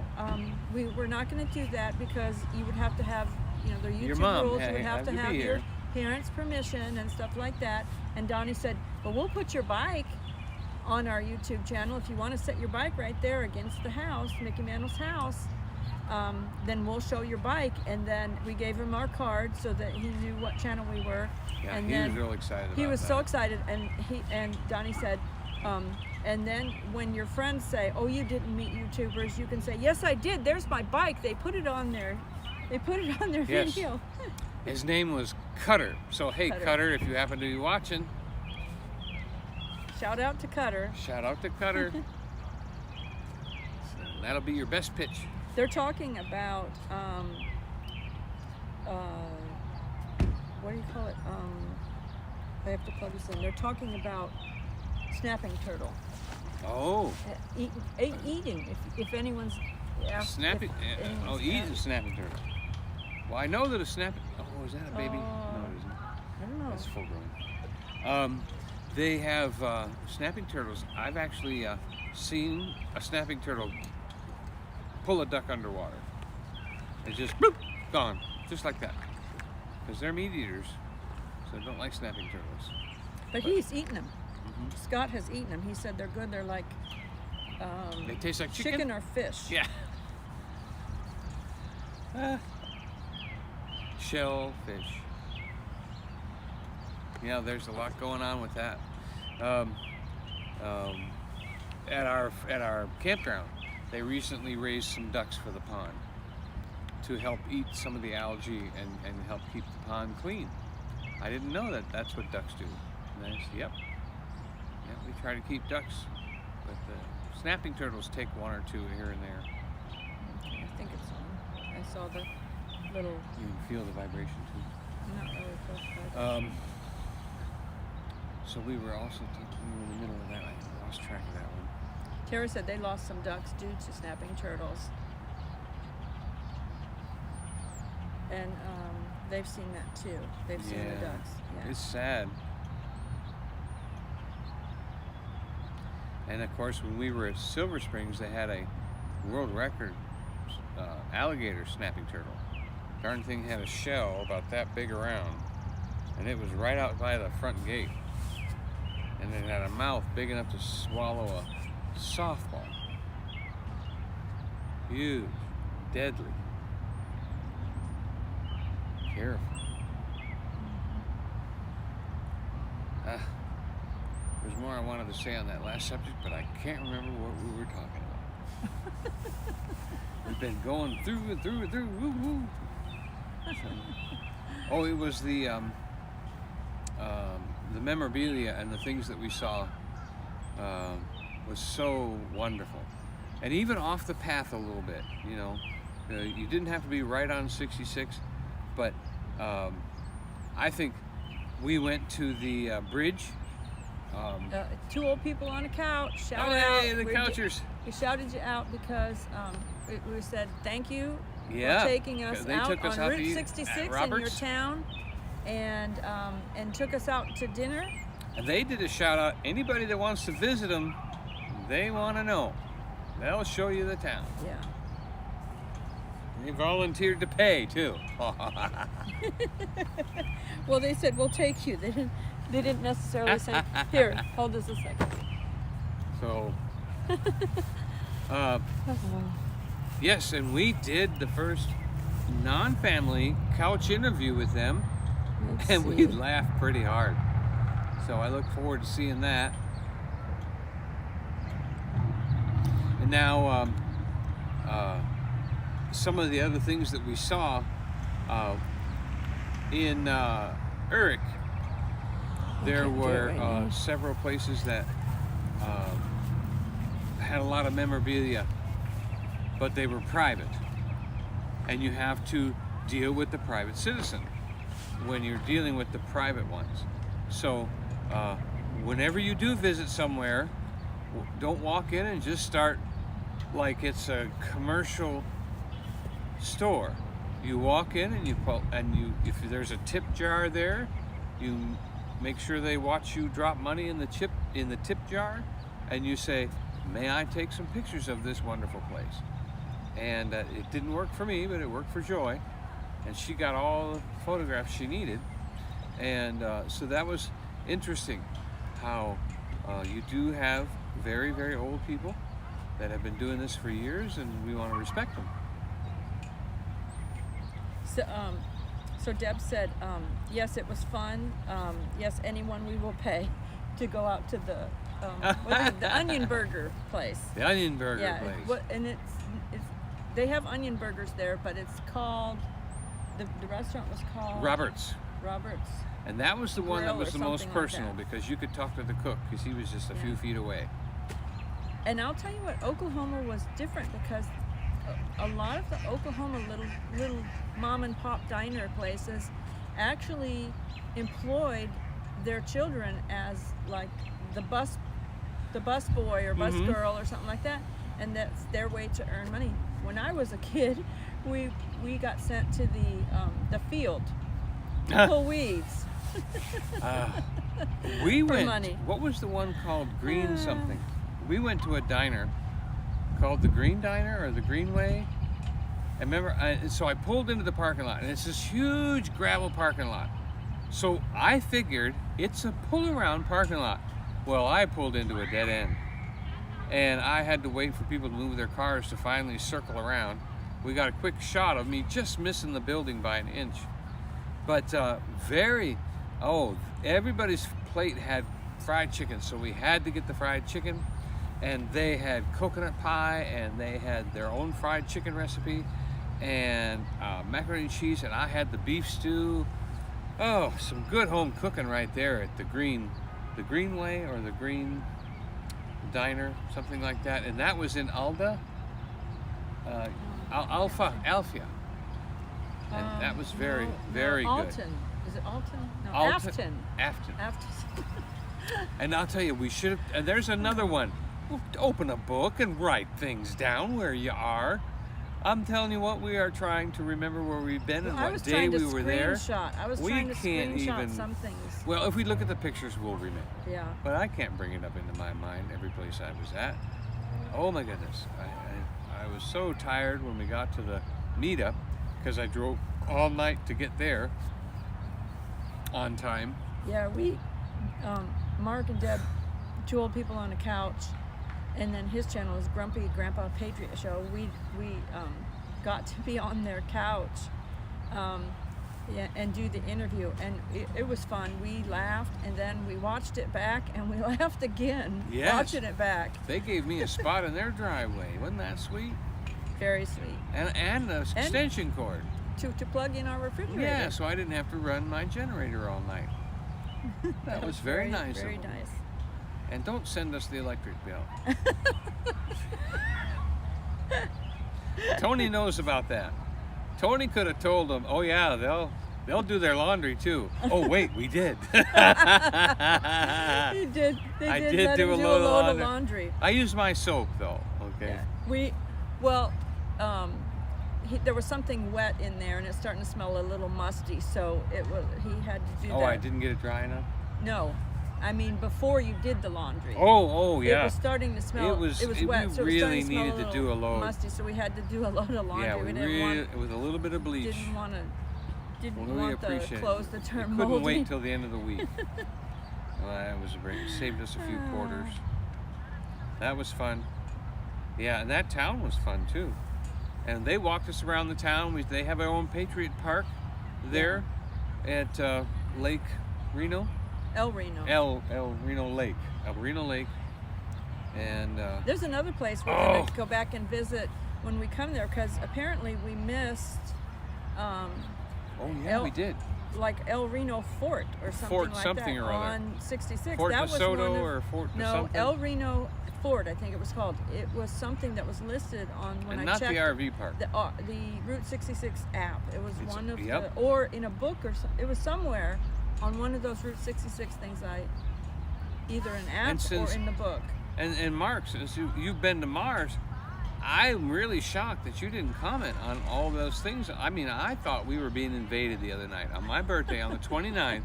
we're not going to do that, because you would have to have, you know, the YouTube rules. You would have to have your parents' permission and stuff like that. And Donnie said, well, we'll put your bike on our YouTube channel. If you want to set your bike right there against the house, Mickey Mantle's house, then we'll show your bike. And then we gave him our card so that he knew what channel we were. Yeah, and he was real excited about that. He was so excited, and Donnie said, and then when your friends say, oh, you didn't meet YouTubers, you can say, yes, I did. There's my bike. They put it on there. They put it on their video. His name was Cutter. So, hey, Cutter, if you happen to be watching. Shout out to Cutter. Shout out to Cutter. So that'll be your best pitch. They're talking about, what do you call it? I have to plug this in. They're talking about snapping turtle. Oh. Eating, if anyone's asked. Snapping, eating snapping turtle. Well, I know that a snapping, oh, is that a baby? No, it isn't. I don't know. That's full grown. They have snapping turtles. I've actually seen a snapping turtle pull a duck underwater. It's just bloop, gone, just like that. Because they're meat eaters, so they don't like snapping turtles. But he's eaten them. Mm-hmm. Scott has eaten them. He said they're good. They're like they taste like chicken or fish. Yeah. Shellfish. Yeah, there's a lot going on with that. At our campground, they recently raised some ducks for the pond to help eat some of the algae and help keep the pond clean. I didn't know that that's what ducks do. And I said, yep, we try to keep ducks, but the snapping turtles take one or two here and there. Okay, I think it's on. I saw the little... You can feel the vibration too. Not really close vibration. So we were also, we were in the middle of that. I lost track of that one. Tara said they lost some ducks due to snapping turtles. And they've seen that too. They've seen the ducks. Yeah. It's sad. And of course, when we were at Silver Springs, they had a world record alligator snapping turtle. Darn thing had a shell about that big around, and it was right out by the front gate. And it had a mouth big enough to swallow a softball. Huge, deadly. Careful. There's more I wanted to say on that last subject, but I can't remember what we were talking about. We've been going through and through and through. Woo woo. Oh, it was the memorabilia and the things that we saw was so wonderful, and even off the path a little bit. You know, you didn't have to be right on 66, but I think we went to the bridge. Two old people on a couch. Shout hey, out. The couchers. We shouted you out because we said thank you Yeah, for taking us they out took us on out to Route eat 66 at in your Roberts. town, and took us out to dinner. And they did a shout out. Anybody that wants to visit them, they want to know. They'll show you the town. Yeah. They volunteered to pay too. Well, they said we'll take you. They didn't necessarily say, here, hold this a second. So, yes, and we did the first non-family couch interview with them, and we laughed pretty hard. So I look forward to seeing that. And now, some of the other things that we saw in Urich, there were several places that had a lot of memorabilia, but they were private, and you have to deal with the private citizen when you're dealing with the private ones. So whenever you do visit somewhere, don't walk in and just start like it's a commercial store. You walk in and if there's a tip jar there, you make sure they watch you drop money in the tip jar, and you say, "May I take some pictures of this wonderful place?" And it didn't work for me, but it worked for Joy, and she got all the photographs she needed. And so that was interesting, how you do have very, very old people that have been doing this for years, and we want to respect them. So Deb said, yes, it was fun. Yes, anyone we will pay to go out to the Onion Burger place. The Onion Burger place. And it's they have onion burgers there, but it's called the restaurant was called Roberts. Roberts. And that was the one that Grill was or the most something like personal, that. because you could talk to the cook because he was just a few feet away. And I'll tell you what, Oklahoma was different because a lot of the Oklahoma little mom and pop diner places actually employed their children as like the bus boy or bus girl or something like that, and that's their way to earn money. When I was a kid, we got sent to the field to pull weeds. We For went. money. What was the one called Green something? We went to a diner called the Green Diner or the Greenway. I remember. So I pulled into the parking lot, and it's this huge gravel parking lot. So I figured it's a pull-around parking lot. Well, I pulled into a dead end, and I had to wait for people to move their cars to finally circle around. We got a quick shot of me just missing the building by an inch. But everybody's plate had fried chicken, so we had to get the fried chicken. And they had coconut pie, and they had their own fried chicken recipe, and macaroni and cheese, and I had the beef stew. Oh, some good home cooking right there at the Greenway or the Green Diner, something like that. And that was in Alda, Alfia. And that was very good. Alton. Is it Alton? No, Alton. Afton. Afton. And I'll tell you, we should have, and there's another one. Open a book and write things down where you are. I'm telling you what, we are trying to remember where we've been and I what was day trying to we were there. screenshot. I was We trying to can't screenshot even- some things. Well, if we look at the pictures, we'll remember. Yeah. But I can't bring it up into my mind every place I was at. Oh my goodness. I was so tired when we got to the meetup because I drove all night to get there on time. Yeah, we, Mark and Deb, two old people on a couch, and then his channel is Grumpy Grandpa Patriot Show. We got to be on their couch, yeah, and do the interview, and it was fun. We laughed, and then we watched it back, and we laughed again, Yes. watching it back. They gave me a spot in their driveway. Wasn't that sweet? Very sweet. And an extension cord. To plug in our refrigerator. Yeah, so I didn't have to run my generator all night. That was very nice of Very them. nice. And don't send us the electric bill. Tony knows about that. Tony could have told them, oh yeah, they'll do their laundry too. Oh wait, we did. He did. They I did, did let do him a do load a of load of laundry. laundry. I used my soap though, okay? Yeah. There was something wet in there, and it's starting to smell a little musty. So he had to do that. Oh, I didn't get it dry enough? No, I mean before you did the laundry. Oh yeah. It was starting to smell. It was wet, we so it was starting really to smell needed to do a load. musty. So we had to do a load of laundry. Yeah, we didn't with a little bit of bleach. didn't want to. Didn't Well, we want the appreciate clothes it. to turn We couldn't moldy. wait till the end of the week. Well, that was saved us a few quarters. That was fun. Yeah, and that town was fun too. And they walked us around the town. They have their own Patriot Park there at Lake Reno. El Reno. El Reno Lake. El Reno Lake. And There's another place we're going to go back and visit when we come there, because apparently we missed oh yeah, we did. like El Reno Fort or something Fort like something that or other. on 66. Fort that was DeSoto one of, or Fort no, something? El Reno Fort, I think it was called. It was something that was listed on when And I not checked the RV park. the Route 66 app. It was It's- one of yep. the, or in a book or something. It was somewhere on one of those Route 66 things. Either an app And since- or in the book. And Mark, since you've been to Mars, I'm really shocked that you didn't comment on all those things. I mean, I thought we were being invaded the other night. On my birthday, on the 29th,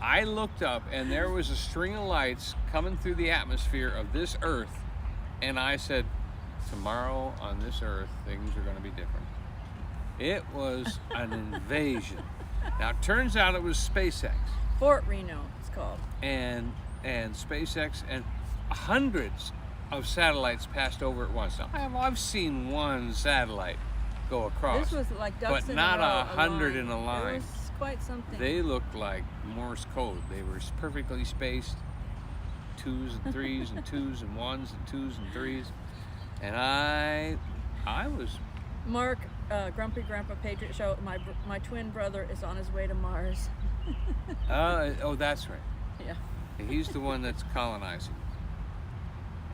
I looked up and there was a string of lights coming through the atmosphere of this Earth. And I said, tomorrow on this Earth, things are going to be different. It was an invasion. Now, it turns out it was SpaceX. Fort Reno, it's called. And SpaceX, and hundreds of satellites passed over at once. Now, I've seen one satellite go across, This was like ducks but in not a row, 100 in a It line. was quite something. They looked like Morse code. They were perfectly spaced, 2s and 3s and 2s and 1s and 2s and 3s. And I was, Mark, Grumpy Grandpa Patriot Show. My twin brother is on his way to Mars. oh, that's right. Yeah. He's the one that's colonizing.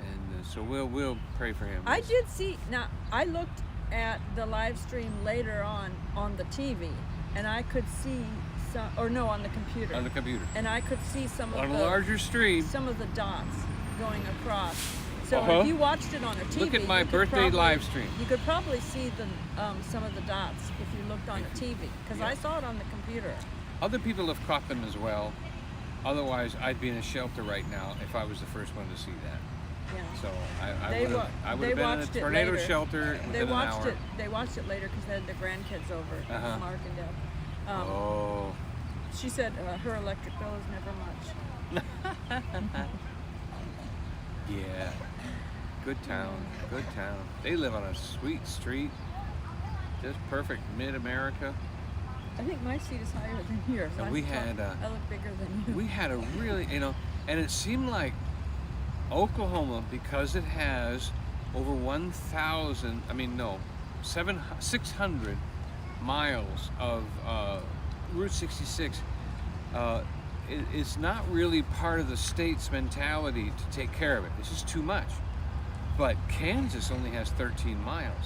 And so we'll pray for him. I did see. Now I looked at the live stream later on the TV, and I could see some, or no, on the computer. On the computer. And I could see some On of a the larger stream. some of the dots going across. So Uh-huh. if you watched it on a TV, Look at my you could birthday probably- live stream. You could probably see the some of the dots if you looked on the TV, because Yeah. I saw it on the computer. Other people have caught them as well. Otherwise, I'd be in a shelter right now if I was the first one to see that. Yeah. So I They would wa- have they been in a watched it tornado later. shelter within They an watched hour. it. They watched it later because they had the grandkids over, Uh-huh. Mark and Deb. Oh. She said her electric bill is never much. Yeah. Good town. Good town. They live on a sweet street. Just perfect mid-America. I think my seat is higher than yours. And we had, I look bigger than you. We had a really, and it seemed like Oklahoma, because it has over 600 miles of Route 66, it's not really part of the state's mentality to take care of it. This is too much. But Kansas only has 13 miles,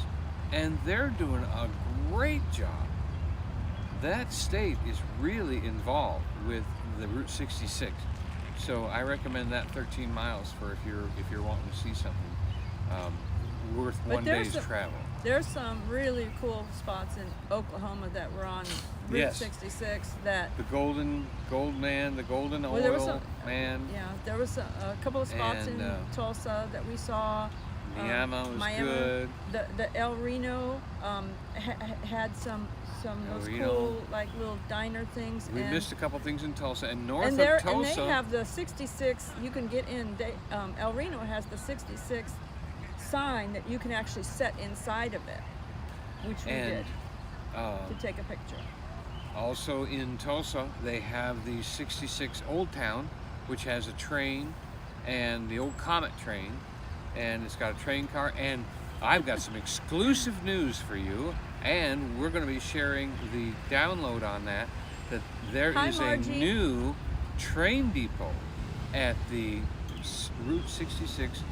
and they're doing a great job. That state is really involved with the Route 66. So I recommend that 13 miles for if you're wanting to see something worth one day's travel. There's some really cool spots in Oklahoma that were on Route Yes. 66 that. The golden man, the golden Well, there was oil some, man. yeah, there was a couple of spots And, in Tulsa that we saw. Miami was Miami, good. The El Reno had some El those Reno. cool like little diner things. We and, missed a couple things in Tulsa and north and of and they Tulsa. have the 66. You can get in. El Reno has the 66 sign that you can actually set inside of it, which we did to take a picture. Also in Tulsa, they have the 66 Old Town, which has a train and the old Comet train, and it's got a train car. And I've got some exclusive news for you, and we're going to be sharing the download on that there Hi, is Margie. a new train depot at the Route 66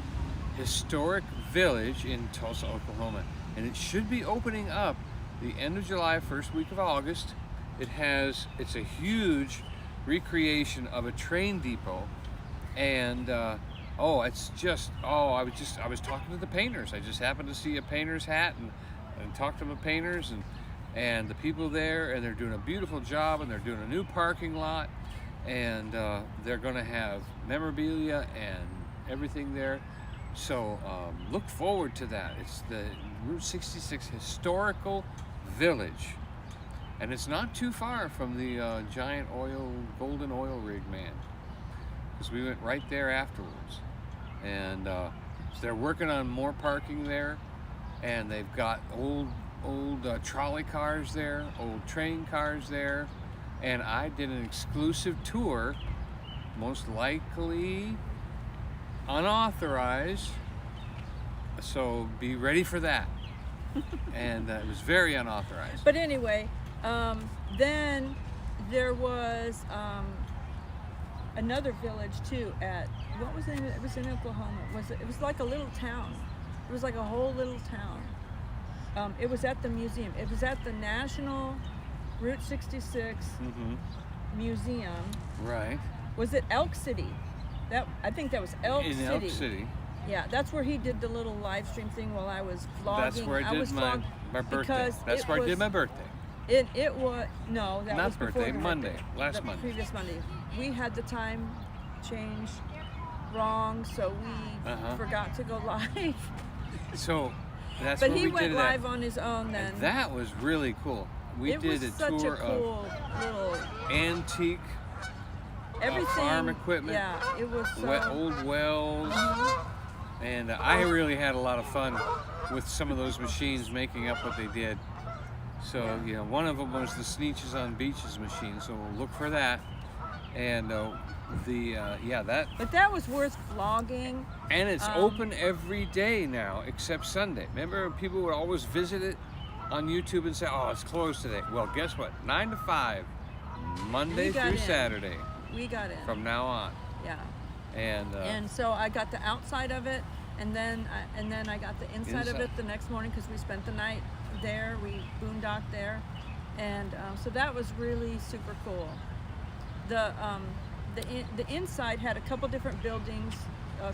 historic village in Tulsa, Oklahoma, and it should be opening up the end of July, first week of August. It's a huge recreation of a train depot, and I was talking to the painters. I just happened to see a painter's hat and talked to the painters and the people there, and they're doing a beautiful job, and they're doing a new parking lot, and they're going to have memorabilia and everything there. So look forward to that. It's the Route 66 Historical Village, and it's not too far from the giant golden oil rig man, because we went right there afterwards. And so they're working on more parking there, and they've got old trolley cars there, old train cars there, and I did an exclusive tour, most likely unauthorized, so be ready for that. And it was very unauthorized. But anyway, then there was another village too at what was it? It was in Oklahoma. It was like a little town. It was like a whole little town. It was at the museum. It was at the National Route 66 Museum. Right. Was it Elk City? I think that was Elk In City. Elk City. Yeah, that's where he did the little live stream thing while I was vlogging. That's where I did my birthday. because That's it where I was- did my birthday. It was no, that Not was before birthday, the Monday, birthday. last the Monday. Previous Monday. We had the time change wrong, so we forgot to go live. So that's But what he we went did. live on his own then. And that was really cool. We it did was a such tour a cool little of antique everything. farm equipment, Yeah, it was so. old wells, and I really had a lot of fun with some of those machines making up what they did. So one of them was the Sneetches on Beaches machine. So we'll look for that, and that. But that was worth vlogging. And it's open every day now except Sunday. Remember, people would always visit it on YouTube and say, "Oh, it's closed today." Well, guess what? 9 to 5, Monday We got through in. Saturday, We got in. from now on. Yeah. And So I got the outside of it, and then I got the inside of Inside. it the next morning because we spent the night there. We boondocked there, and so that was really super cool. The inside had a couple different buildings, a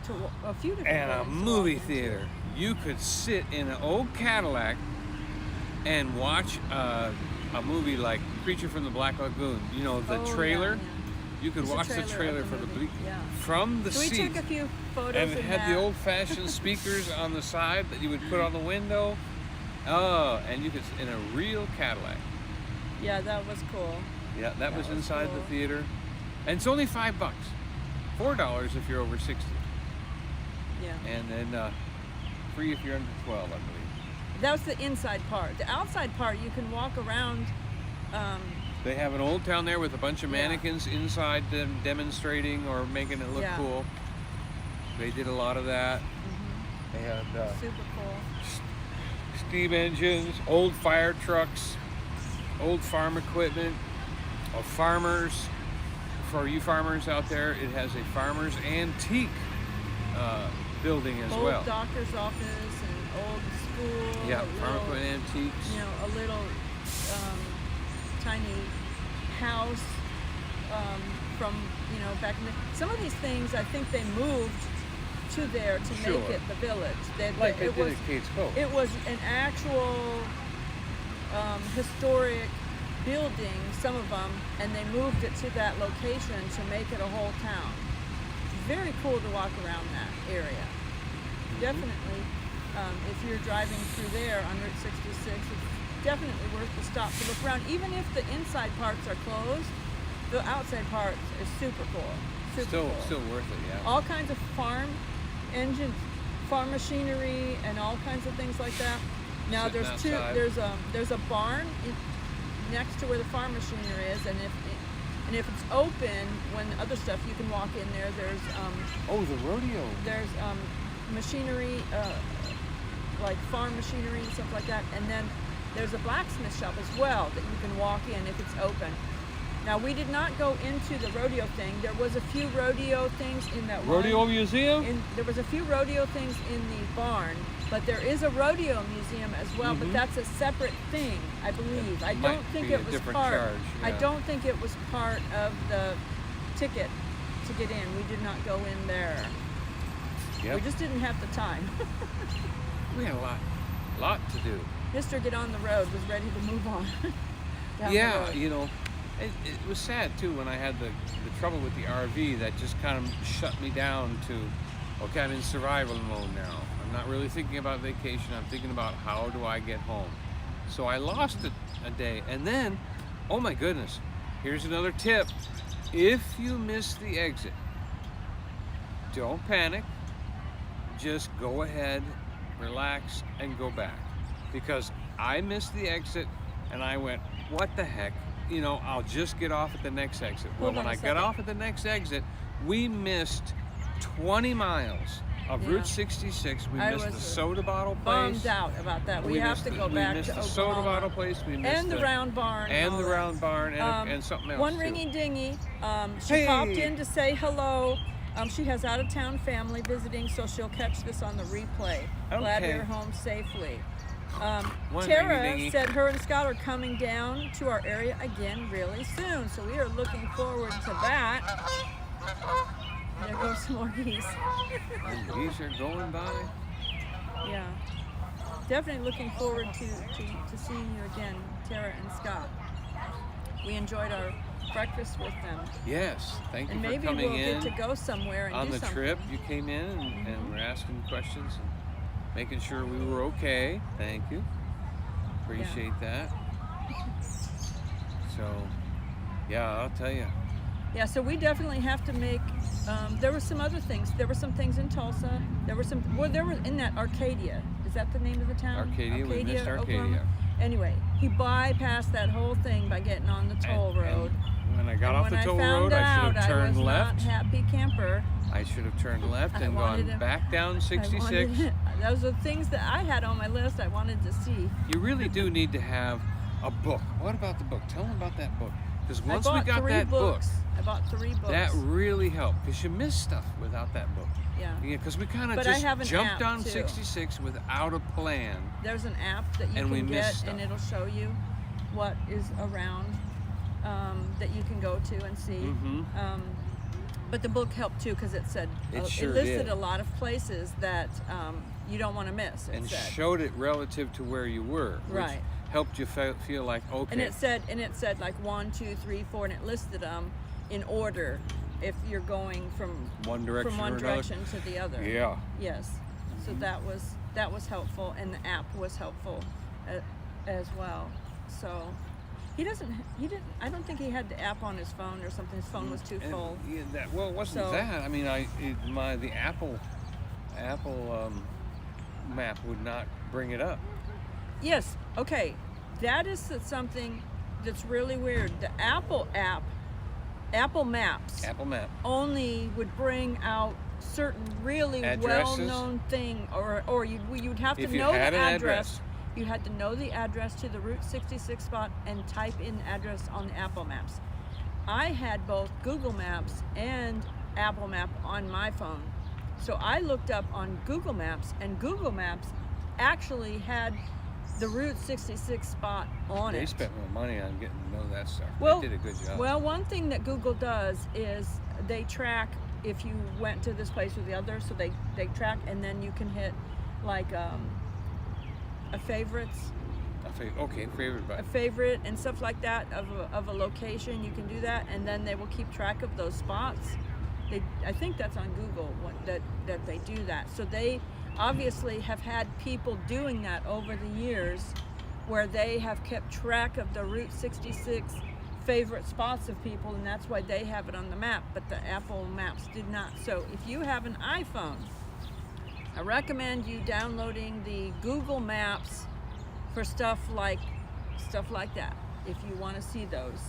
few different and a buildings to movie walk into. theater. You could sit in an old Cadillac and watch a movie like Creature from the Black Lagoon. You know, the Oh, yeah, trailer. yeah. You could It's a watch the trailer trailer of the for the movie, yeah. from the So we seat. took a few photos And it in had that. the old-fashioned speakers on the side that you would put on the window. Oh, and you could in a real Cadillac. Yeah, that was cool. Yeah, that was was inside cool. the theater, and it's only $5, $4 if you're over 60, Yeah. and then free if you're under 12, I believe. That was the inside part. The outside part, you can walk around. They have an old town there with a bunch of Yeah. mannequins inside them demonstrating or making it look Yeah. cool. They did a lot of that. They had Super cool. steam engines, old fire trucks, old farm equipment, farmers. For you farmers out there, it has a farmer's antique building as Old well. doctor's office and old school. Yeah, a farm little, equipment antiques. a little tiny house from back in the. Some of these things I think they moved to there to Sure. make it the village. Like they it did was at Kate's Cove. it was an actual historic building, some of them, and they moved it to that location to make it a whole town. It's very cool to walk around that area. Definitely, if you're driving through there on Route 66, it's definitely worth the stop to look around. Even if the inside parts are closed, the outside part is super cool. Super cool. Still worth it, yeah. All kinds of farm engines, farm machinery, and all kinds of things like that. Now Sitting there's outside. there's a barn next to where the farm machinery is, and if it's open when other stuff, you can walk in there. Oh, the rodeo. There's machinery, like farm machinery and stuff like that, and then there's a blacksmith shop as well that you can walk in if it's open. Now we did not go into the rodeo thing. There was a few rodeo things in that Rodeo museum? There was a few rodeo things in the barn, but there is a rodeo museum as well. But that's a separate thing, I believe. I might don't think be a it was different part. charge, I yeah. don't think it was part of the ticket to get in. We did not go in there. Yep. We just didn't have the time. We had a lot to do. Mr. Get on the Road was ready to move on. down the Yeah, road. you know, it was sad too when I had the trouble with the RV that just kind of shut me down to, okay, I'm in survival mode now. I'm not really thinking about vacation. I'm thinking about how do I get home. So I lost it a day. And then, oh my goodness, here's another tip. If you miss the exit, don't panic. Just go ahead, relax, and go back. Because I missed the exit and I went, what the heck? You know, I'll just get off at the next exit. Well, Hold on when a I got second. off at the next exit, we missed 20 miles of Yeah. Route 66. We I missed was the soda bottle bummed place. out about that. We have missed to the- go back We missed to the Oklahoma. soda bottle place. We missed And the round barn. and all the that. round barn and something else. One too. ringy dingy. She Hey. popped in to say hello. She has out of town family visiting, so she'll catch this on the replay. Glad Okay. you're home safely. One Tara ringy-dingy. said her and Scott are coming down to our area again really soon, so we are looking forward to that. There goes some more geese. And these are going by. Yeah. Definitely looking forward to seeing you again, Tara and Scott. We enjoyed our breakfast with them. Yes, thank you And for maybe coming we'll in. get to go somewhere and On do the something. trip, you came in and were asking questions and making sure we were okay. Thank you. Appreciate that. So, yeah, I'll tell you. Yeah, so we definitely have to make. There were some other things. There were some things in Tulsa. There were some. Well, there were in that Arcadia. Is that the name of the town? Arcadia, we missed Arcadia. Oklahoma? Anyway, he bypassed that whole thing by getting on the toll And road. when I got And off when the I toll found road, I out should have turned I was left. not happy camper. I should have turned left I and wanted gone him- back down I 66. wanted, those are things that I had on my list. I wanted to see. You really do need to have a book. What about the book? Tell them about that book. Because once I we bought got 3 that books. I bought 3 books. book, that really helped. Because you miss stuff without that book. Yeah. Yeah, because we kind of But I just have an jumped app, on too. 66 without a plan. There's an app that you And we can missed get, and stuff. it'll show you what is around that you can go to and see. Mhm. But the book helped too because it said It sure listed did. a lot of places that you don't want to miss. It And said. showed it relative to where you were, which Right. helped you feel like, okay. And it said like 1, 2, 3, 4, and it listed them in order if you're going from One direction one or another. direction to the other. Yeah. Yes. So that was helpful, and the app was helpful as well. So he didn't. I don't think he had the app on his phone or something. His phone was too And, full. yeah, well, it wasn't So- that. I mean, the Apple map would not bring it up. Yes. Okay. That is something that's really weird. The Apple app, Apple Maps, Apple Map. only would bring out certain really Addresses? well-known thing, or you'd have to If you know the had an address. address. You had to know the address to the Route 66 spot and type in the address on the Apple Maps. I had both Google Maps and Apple Map on my phone. So I looked up on Google Maps, and Google Maps actually had the Route 66 spot on They it. spent more money on getting to know that stuff. Well, They did a good job. Well, one thing that Google does is they track if you went to this place or the other, so they track, and then you can hit like a favorites. Okay, favorite A button. favorite and stuff like that of a location. You can do that, and then they will keep track of those spots. I think that's on Google that they do that. So they obviously have had people doing that over the years, where they have kept track of the Route 66 favorite spots of people, and that's why they have it on the map, but the Apple Maps did not. So if you have an iPhone, I recommend you downloading the Google Maps for stuff like that, if you want to see those.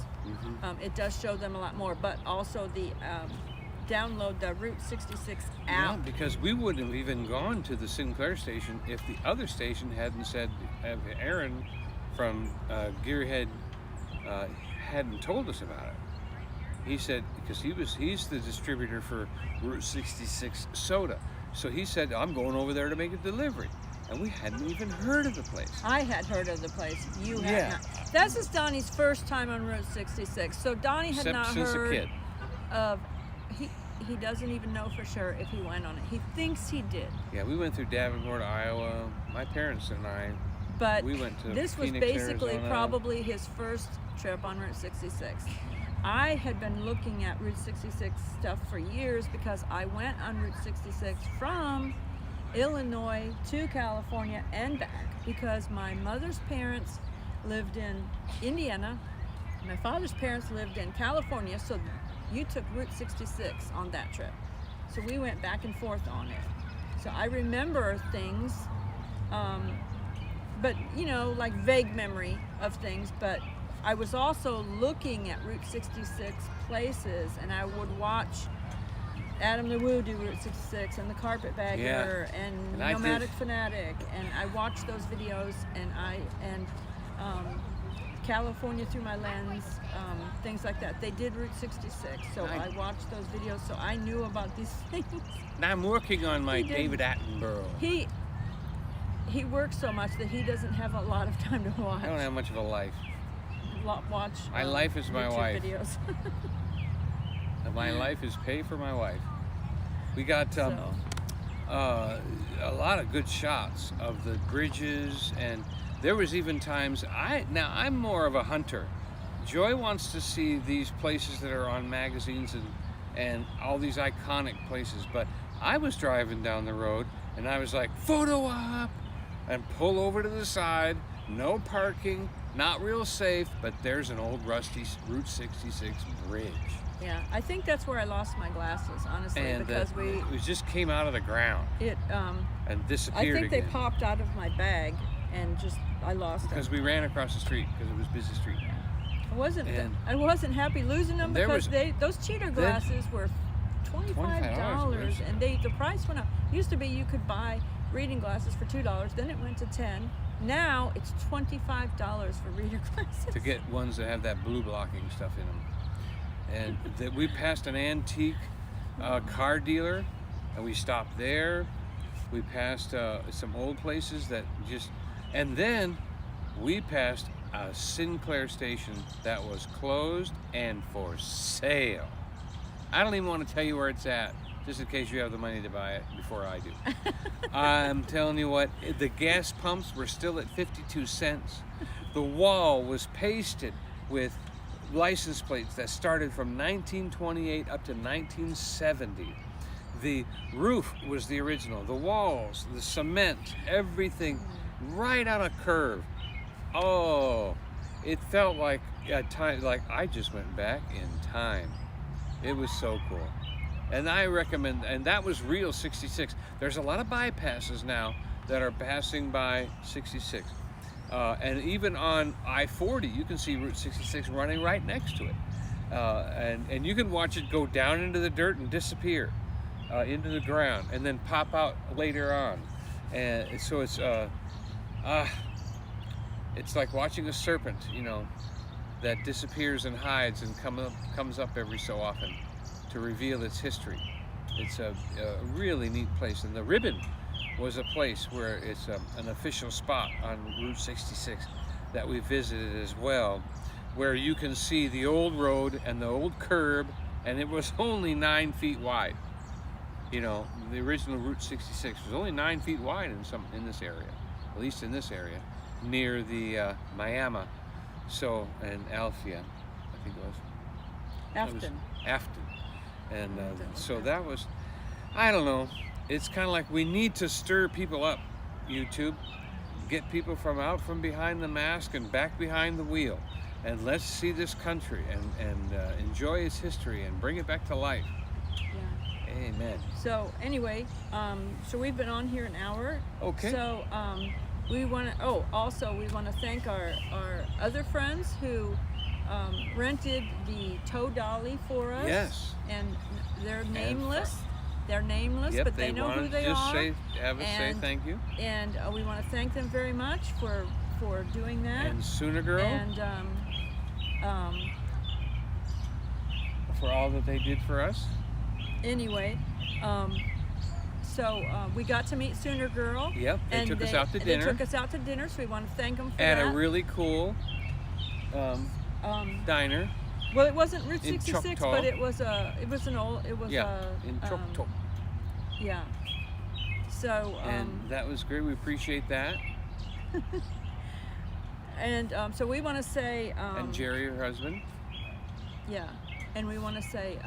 It does show them a lot more, but also the download the Route 66 Yeah, app. because we wouldn't have even gone to the Sinclair station if the other station hadn't said, Aaron from Gearhead hadn't told us about it. He said, because he's the distributor for Route 66 soda. So he said, I'm going over there to make a delivery. And we hadn't even heard of the place. I had heard of the place. You had Yeah. not. This is Donnie's first time on Route 66. So Donnie had Except not since a heard kid. of. He doesn't even know for sure if he went on it. He thinks he did. Yeah, we went through Davenport, Iowa. My parents and I. But We went to this was Phoenix, basically Arizona. probably his first trip on Route 66. I had been looking at Route 66 stuff for years because I went on Route 66 from Illinois to California and back, because my mother's parents lived in Indiana, my father's parents lived in California, so you took Route 66 on that trip. So we went back and forth on it. So I remember things, but like vague memory of things, but I was also looking at Route 66 places, and I would watch Adam the Woo do Route 66 and the Carpetbagger and I Nomadic did. Fanatic, and I watched those videos, and California Through My Lens, things like that. They did Route 66, so I watched those videos, so I knew about these things. And I'm working on my He did. David Attenborough. He works so much that he doesn't have a lot of time to watch. I don't have much of a life. Watch. My life is my YouTube wife. videos. And my life is pay for my wife. We got So. a lot of good shots of the bridges, and there was even times I'm more of a hunter. Joy wants to see these places that are on magazines and all these iconic places, but I was driving down the road and I was like, photo op, and pull over to the side, no parking, not real safe, but there's an old rusty Route 66 bridge. Yeah, I think that's where I lost my glasses, honestly, And because it just came out of the ground it and I disappeared think again. they popped out of my bag and just I lost them. Because we ran across the street because it was busy street. I and- wasn't happy losing them There because was- those cheater glasses were $25, and the price went up. Used to be you could buy reading glasses for $2, then it went to $10. Now it's $25 for reader glasses. To get ones that have that blue blocking stuff in them. And we passed an antique car dealer, and we stopped there. We passed some old places and then we passed a Sinclair station that was closed and for sale. I don't even want to tell you where it's at, just in case you have the money to buy it before I do. I'm telling you what, the gas pumps were still at 52 cents. The wall was pasted with license plates that started from 1928 up to 1970. The roof was the original, the walls, the cement, everything right on a curve. Oh, it felt like I just went back in time. It was so cool. And I recommend, and that was real 66. There's a lot of bypasses now that are passing by 66. And even on I-40, you can see Route 66 running right next to it. And you can watch it go down into the dirt and disappear into the ground and then pop out later on. And so it's like watching a serpent, that disappears and hides and comes up every so often to reveal its history. It's a really neat place. And the Ribbon was a place where it's an official spot on Route 66 that we visited as well, where you can see the old road and the old curb, and it was only 9 feet wide. You know, the original Route 66 was only 9 feet wide in this area, at least in this area, near the Miami, and Alfia, I think it was. Afton. Afton. And so that was, I don't know, it's kind of like we need to stir people up, YouTube. Get people out from behind the mask and back behind the wheel. And let's see this country and enjoy its history and bring it back to life. Yeah. Amen. So anyway, so we've been on here an hour. Okay. So we want to, also we want to thank our other friends who rented the tow dolly for us. Yes. And they're nameless. They're nameless, Yep, but they know who they are. Say thank you. And we want to thank them very much for doing that. And Sooner Girl. And for all that they did for us. Anyway, so we got to meet Sooner Girl. Yep, they took us out to dinner. They took us out to dinner, so we want to thank them for at that. a really cool diner. Well, it wasn't Route in 66, Choctaw. but it was in Choctaw. Yeah. So And that was great. We appreciate that. and so we want to say And Jerry, her husband. yeah, and we want to say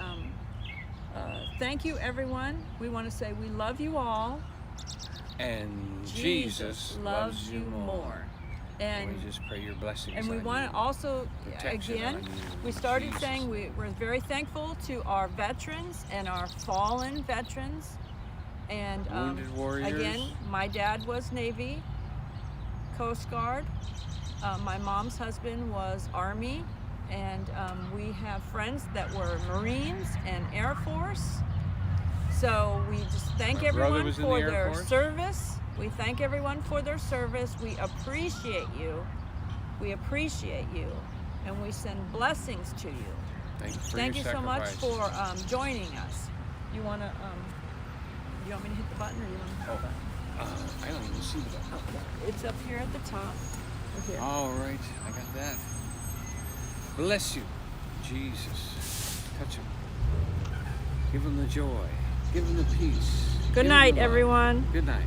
thank you, everyone. We want to say we love you all. And Jesus loves you more. And we just pray your blessings. And we on want you. to also, Protection again, on you, we started Jesus. saying we're very thankful to our veterans and our fallen veterans. And Wounded warriors. again, my dad was Navy, Coast Guard. My mom's husband was Army. And we have friends that were Marines and Air Force. So we just thank My brother everyone was in for the Air their Force. service. We thank everyone for their service. We appreciate you. We appreciate you. And we send blessings to you. Thank you for Thank your you so much sacrifice. for joining us. You want to, you want me to hit the button or you want to hit the button? I don't even see the button. Okay. It's up here at the top. Right here. All right, I got that. Bless you, Jesus. Touch him. Give him the joy. Give him the peace. Good Give him night, the love. everyone. Good night.